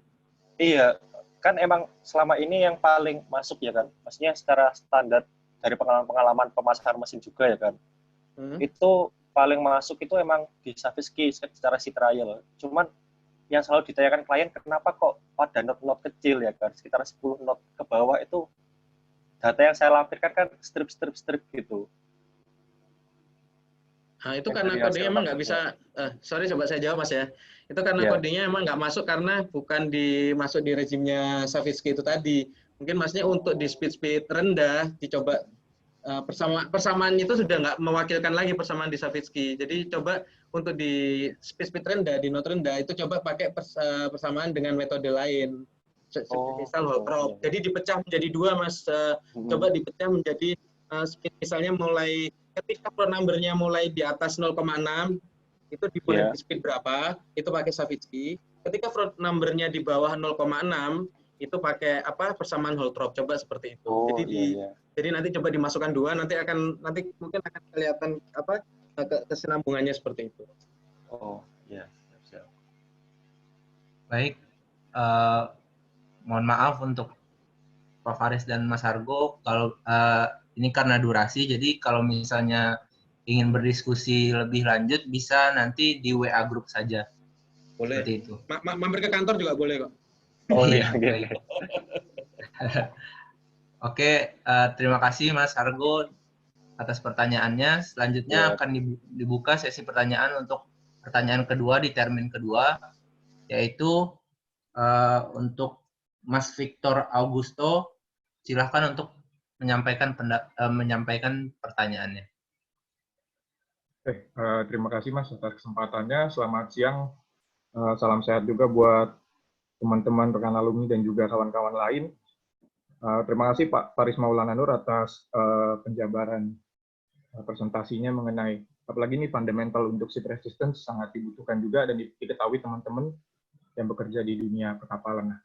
Iya, kan emang selama ini yang paling masuk ya kan. Maksudnya secara standar dari pengalaman pemasaran mesin juga ya kan. Itu paling masuk itu emang di Savitsky secara sea trial. Cuman yang selalu ditanyakan klien, kenapa kok pada knot-knot kecil ya kan, sekitar 10 knot ke bawah itu data yang saya lampirkan kan strip gitu.
Nah, itu karena kodenya emang nggak bisa, sorry coba saya jawab Mas ya. Itu karena kodenya emang nggak masuk karena bukan masuk di rezimnya Savitsky itu tadi. Mungkin Masnya untuk di speed rendah dicoba persamaan itu sudah nggak mewakilkan lagi persamaan di Savitsky. Jadi coba untuk di speed rendah, di knot rendah itu coba pakai persamaan dengan metode lain. Misal Holtrop. Jadi dipecah menjadi dua Mas. Coba dipecah menjadi speed misalnya mulai ketika front number-nya mulai di atas 0,6 itu dimulai di speed berapa? Itu pakai Savitsky. Ketika front number-nya di bawah 0,6 itu pakai persamaan Holtrop. Coba seperti itu. Jadi nanti coba dimasukkan dua, nanti mungkin akan kelihatan kesinambungannya seperti itu.
Oh, iya, siap.
Baik. Mohon maaf untuk Pak Faris dan Mas Argo, kalau ini karena durasi, jadi kalau misalnya ingin berdiskusi lebih lanjut bisa nanti di WA grup saja.
Boleh.
Seperti itu.
Mampir ke kantor juga boleh kok.
Oh iya. Oke, terima kasih Mas Argo atas pertanyaannya. Selanjutnya akan dibuka sesi pertanyaan untuk pertanyaan kedua di termin kedua, yaitu untuk Mas Victor Augusto. Silahkan untuk menyampaikan pertanyaannya.
Terima kasih Mas atas kesempatannya. Selamat siang. Salam sehat juga buat teman-teman rekan alumni dan juga kawan-kawan lain. Terima kasih Pak Faris Maulana Nur atas penjabaran presentasinya mengenai, apalagi ini fundamental untuk seat resistance sangat dibutuhkan juga dan diketahui teman-teman yang bekerja di dunia perkapalan.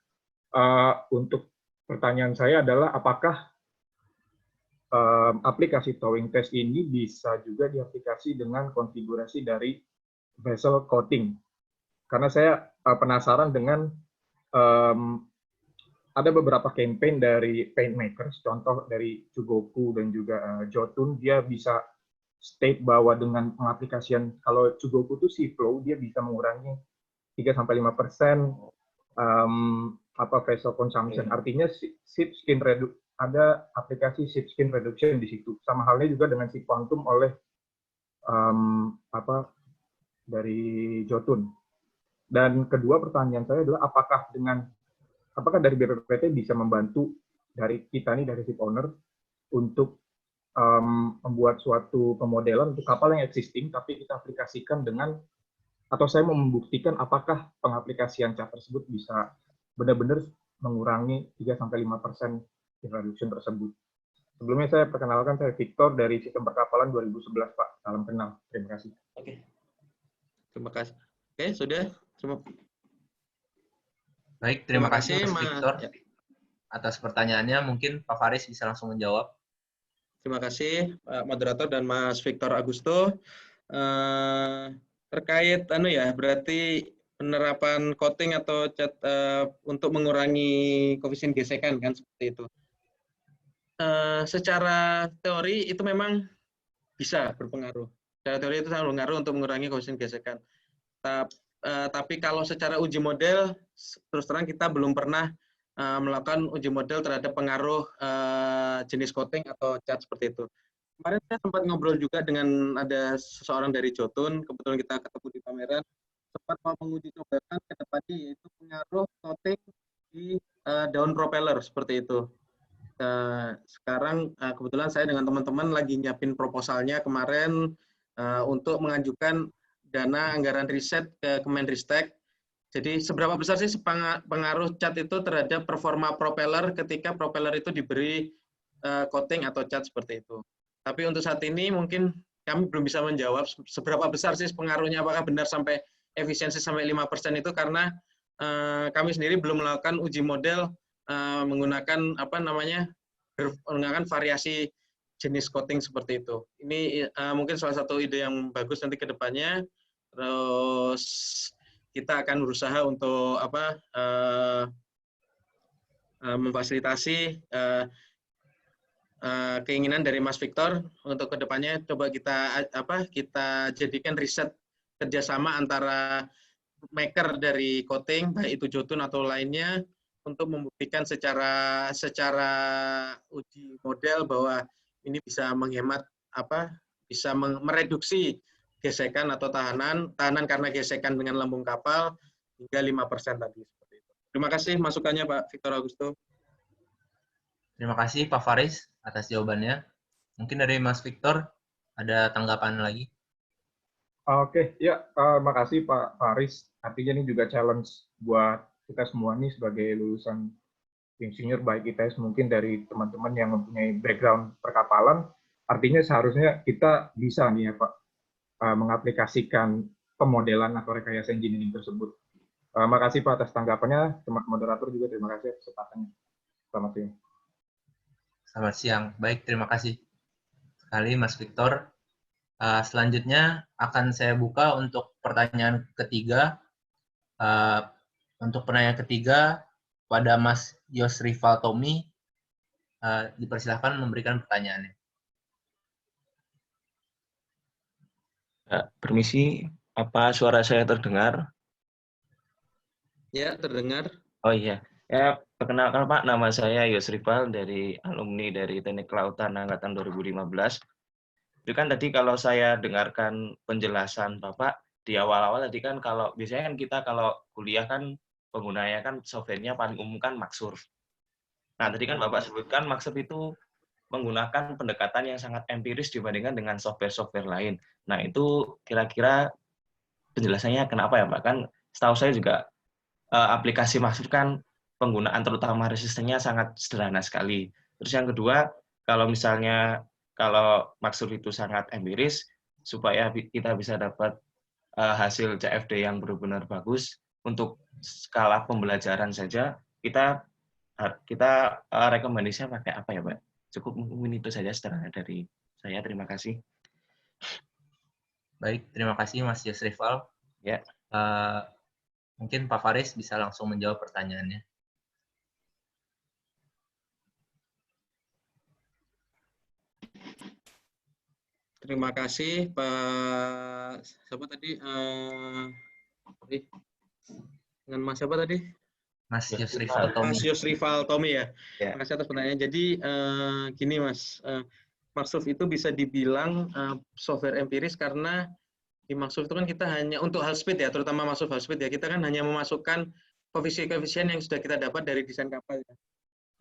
Untuk pertanyaan saya adalah apakah aplikasi towing test ini bisa juga diaplikasi dengan konfigurasi dari vessel coating? Karena saya penasaran dengan ada beberapa campaign dari paint makers, contoh dari Chugoku dan juga Jotun, dia bisa state bahwa dengan pengaplikasian, kalau Chugoku itu sea flow, dia bisa mengurangi 3-5% vessel consumption. Artinya ada aplikasi ship skin reduction di situ. Sama halnya juga dengan si quantum oleh dari Jotun. Dan kedua pertanyaan saya adalah apakah dari BPPT bisa membantu dari kita nih, dari ship owner, untuk membuat suatu pemodelan untuk kapal yang existing, tapi kita aplikasikan dengan, atau saya mau membuktikan apakah pengaplikasian cat tersebut bisa benar-benar mengurangi 3-5% reduction tersebut. Sebelumnya saya perkenalkan, saya Victor dari Sistem Perkapalan 2011, Pak. Salam kenal. Terima kasih.
Oke. Terima kasih. Oke, sudah.
Baik, terima kasih Mas Victor atas pertanyaannya. Mungkin Pak Faris bisa langsung menjawab.
Terima kasih Pak Moderator dan Mas Victor Augusto. Terkait berarti penerapan coating atau cat untuk mengurangi koefisien gesekan kan seperti itu. Secara teori itu memang bisa berpengaruh. Secara teori itu sangat berpengaruh untuk mengurangi koefisien gesekan. Tapi kalau secara uji model, terus terang kita belum pernah melakukan uji model terhadap pengaruh jenis coating atau cat seperti itu. Kemarin saya sempat ngobrol juga dengan ada seseorang dari Jotun, kebetulan kita ketemu di pameran, sempat mau menguji cobakan ke depannya yaitu pengaruh coating di daun propeller seperti itu. Sekarang kebetulan saya dengan teman-teman lagi nyiapin proposalnya kemarin untuk mengajukan dana anggaran riset ke Kemenristek. Jadi seberapa besar sih pengaruh cat itu terhadap performa propeller ketika propeller itu diberi coating atau cat seperti itu. Tapi untuk saat ini mungkin kami belum bisa menjawab seberapa besar sih pengaruhnya, apakah benar sampai efisiensi sampai 5% itu, karena kami sendiri belum melakukan uji model menggunakan menggunakan variasi jenis coating seperti itu. Ini mungkin salah satu ide yang bagus nanti ke depannya. Terus kita akan berusaha untuk memfasilitasi keinginan dari Mas Victor untuk kedepannya coba kita jadikan riset kerjasama antara maker dari coating baik itu Jotun atau lainnya untuk membuktikan secara uji model bahwa ini bisa menghemat bisa mereduksi gesekan atau tahanan karena gesekan dengan lambung kapal hingga 5% tadi seperti itu. Terima kasih masukannya Pak Victor Augusto.
Terima kasih Pak Faris atas jawabannya. Mungkin dari Mas Victor ada tanggapan lagi?
Oke, ya, makasih Pak Faris. Artinya ini juga challenge buat kita semua nih sebagai lulusan insinyur baik ITS mungkin dari teman-teman yang mempunyai background perkapalan. Artinya seharusnya kita bisa nih ya Pak mengaplikasikan pemodelan atau rekayasa engineering tersebut. Makasih Pak atas tanggapannya. Teman moderator juga terima kasih atas kesempatannya. Selamat siang.
Selamat siang. Baik, terima kasih sekali Mas Victor. Selanjutnya akan saya buka untuk pertanyaan ketiga. Untuk pertanyaan ketiga, pada Mas Yosrifal Tommy, dipersilahkan memberikan pertanyaannya.
Permisi, apa suara saya terdengar?
Ya, terdengar.
Oh iya. Ya, perkenalkan Pak, nama saya Yosrifal dari alumni dari Teknik Kelautan Angkatan 2015. Itu kan tadi kalau saya dengarkan penjelasan Bapak di awal-awal tadi kan kalau biasanya kan kita kalau kuliah kan penggunanya kan softwarenya paling umum kan Maxsurf. Nah, tadi kan Bapak sebutkan Maxsurf itu menggunakan pendekatan yang sangat empiris dibandingkan dengan software-software lain. Nah, itu kira-kira penjelasannya kenapa ya Pak? Kan setahu saya juga aplikasi Maxsurf kan penggunaan terutama resistennya sangat sederhana sekali. Terus yang kedua, kalau misalnya kalau Maxsurf itu sangat empiris, supaya kita bisa dapat hasil CFD yang benar-benar bagus, untuk skala pembelajaran saja, kita rekomendasinya pakai apa ya Pak? Cukup mungkin itu saja sederhana dari saya. Terima kasih.
Baik, terima kasih Mas Yosrifal.
Ya.
Mungkin Pak Faris bisa langsung menjawab pertanyaannya.
Terima kasih Pak. Siapa tadi? Dengan Mas siapa tadi?
Mas Yosrifal Tommy.
Mas Yosrifal Tommy ya.
Ya.
Terima kasih atas pertanyaannya. Jadi gini Mas, Maxsurf itu bisa dibilang software empiris karena di Maxsurf itu kan kita hanya untuk hull speed ya, terutama Maxsurf hull speed ya, kita kan hanya memasukkan koefisien-koefisien yang sudah kita dapat dari desain kapal ya.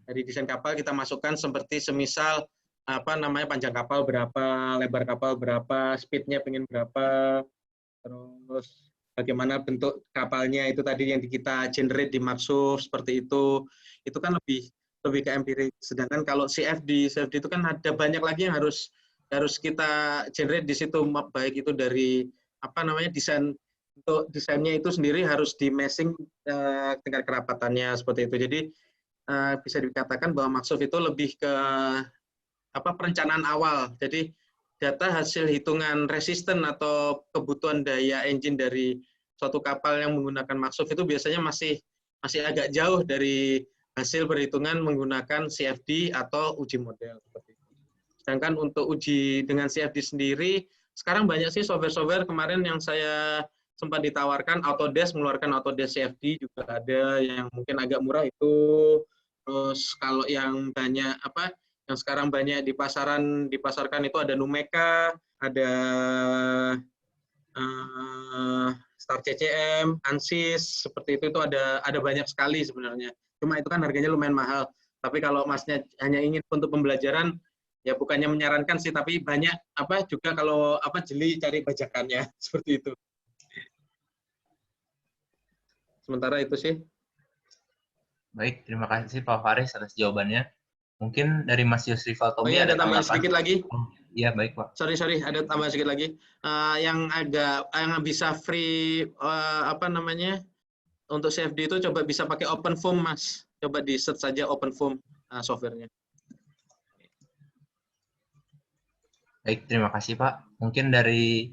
Dari desain kapal kita masukkan seperti semisal panjang kapal berapa, lebar kapal berapa, speednya pengen berapa, terus bagaimana bentuk kapalnya itu tadi yang kita generate di Maxsurf seperti itu kan lebih ke empirik. Sedangkan kalau CFD itu kan ada banyak lagi yang harus kita generate di situ, baik itu dari desain, untuk desainnya itu sendiri harus di meshing tingkat kerapatannya seperti itu. Jadi bisa dikatakan bahwa Maxsurf itu lebih ke perencanaan awal. Jadi data hasil hitungan resisten atau kebutuhan daya engine dari suatu kapal yang menggunakan Maxsurf itu biasanya masih agak jauh dari hasil perhitungan menggunakan CFD atau uji model seperti itu. Sedangkan untuk uji dengan CFD sendiri, sekarang banyak sih software-software kemarin yang saya sempat ditawarkan Autodesk, mengeluarkan Autodesk CFD juga ada yang mungkin agak murah itu. Terus kalau yang banyak yang sekarang banyak dipasarkan itu ada Numeka, ada Star CCM, Ansys, seperti itu ada banyak sekali sebenarnya. Cuma itu kan harganya lumayan mahal. Tapi kalau Masnya hanya ingin untuk pembelajaran, ya bukannya menyarankan sih, tapi banyak juga kalau jeli cari bajakannya seperti itu. Sementara itu sih.
Baik, terima kasih Pak Faris atas jawabannya. Mungkin dari Mas Yusri Faltomi
Ada tambahan
tanggapan?
sedikit lagi.
Iya, baik Pak.
Sorry, ada tambahan sedikit lagi. Yang bisa free untuk CFD itu coba bisa pakai OpenFOAM, Mas. Coba di search saja OpenFOAM softwarenya.
Baik, terima kasih Pak. Mungkin dari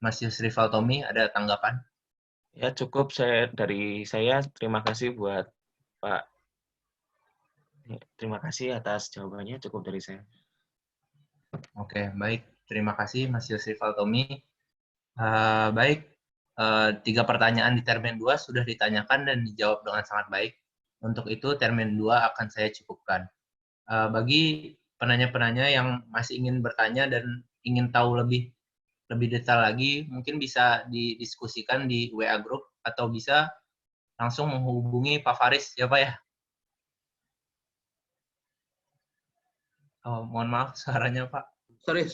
Mas Yusri Faltomi ada tanggapan?
Ya cukup dari saya. Terima kasih buat Pak. Terima kasih atas jawabannya. Cukup dari saya.
Oke, baik. Terima kasih Mas Yusri Faltomi. Baik, 3 pertanyaan di termin 2 sudah ditanyakan dan dijawab dengan sangat baik. Untuk itu termin 2 akan saya cukupkan. Bagi penanya-penanya yang masih ingin bertanya dan ingin tahu lebih detail lagi, mungkin bisa didiskusikan di WA Group atau bisa langsung menghubungi Pak Faris, ya Pak ya? Oh, mohon maaf suaranya Pak.
Sorry.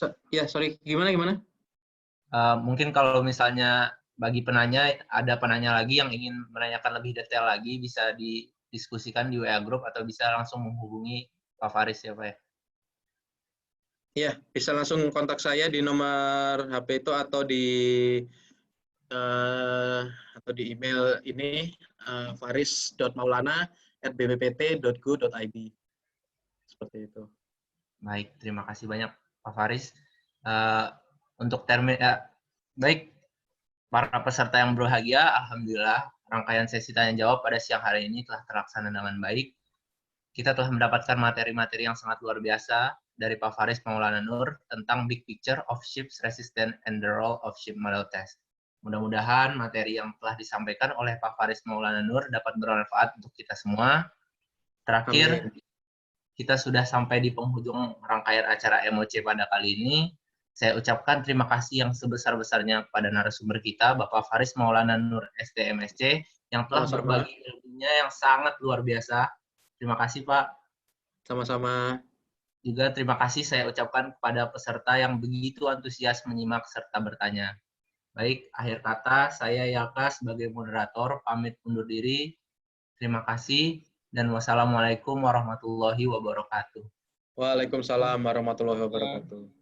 Gimana?
Mungkin kalau misalnya bagi penanya, ada penanya lagi yang ingin menanyakan lebih detail lagi, bisa didiskusikan di WA Group atau bisa langsung menghubungi Pak Faris, ya Pak ya?
Iya, bisa langsung kontak saya di nomor HP itu atau di email ini faris.maulana@bppt.go.id. Seperti itu.
Baik, terima kasih banyak Pak Faris. Untuk termin, baik, para peserta yang berbahagia, alhamdulillah rangkaian sesi tanya jawab pada siang hari ini telah terlaksana dengan baik. Kita telah mendapatkan materi-materi yang sangat luar biasa dari Pak Faris Maulana Nur tentang Big Picture of Ships Resistance and the Role of Ship Model Test. Mudah-mudahan materi yang telah disampaikan oleh Pak Faris Maulana Nur dapat bermanfaat untuk kita semua. Terakhir, kita sudah sampai di penghujung rangkaian acara MOC pada kali ini. Saya ucapkan terima kasih yang sebesar-besarnya pada narasumber kita, Bapak Faris Maulana Nur, STMSC, yang telah berbagi ilmunya yang sangat luar biasa. Terima kasih, Pak.
Sama-sama.
Juga terima kasih saya ucapkan kepada peserta yang begitu antusias menyimak serta bertanya. Baik, akhir kata, saya Yaka sebagai moderator pamit undur diri. Terima kasih, dan wassalamualaikum warahmatullahi wabarakatuh.
Waalaikumsalam warahmatullahi wabarakatuh.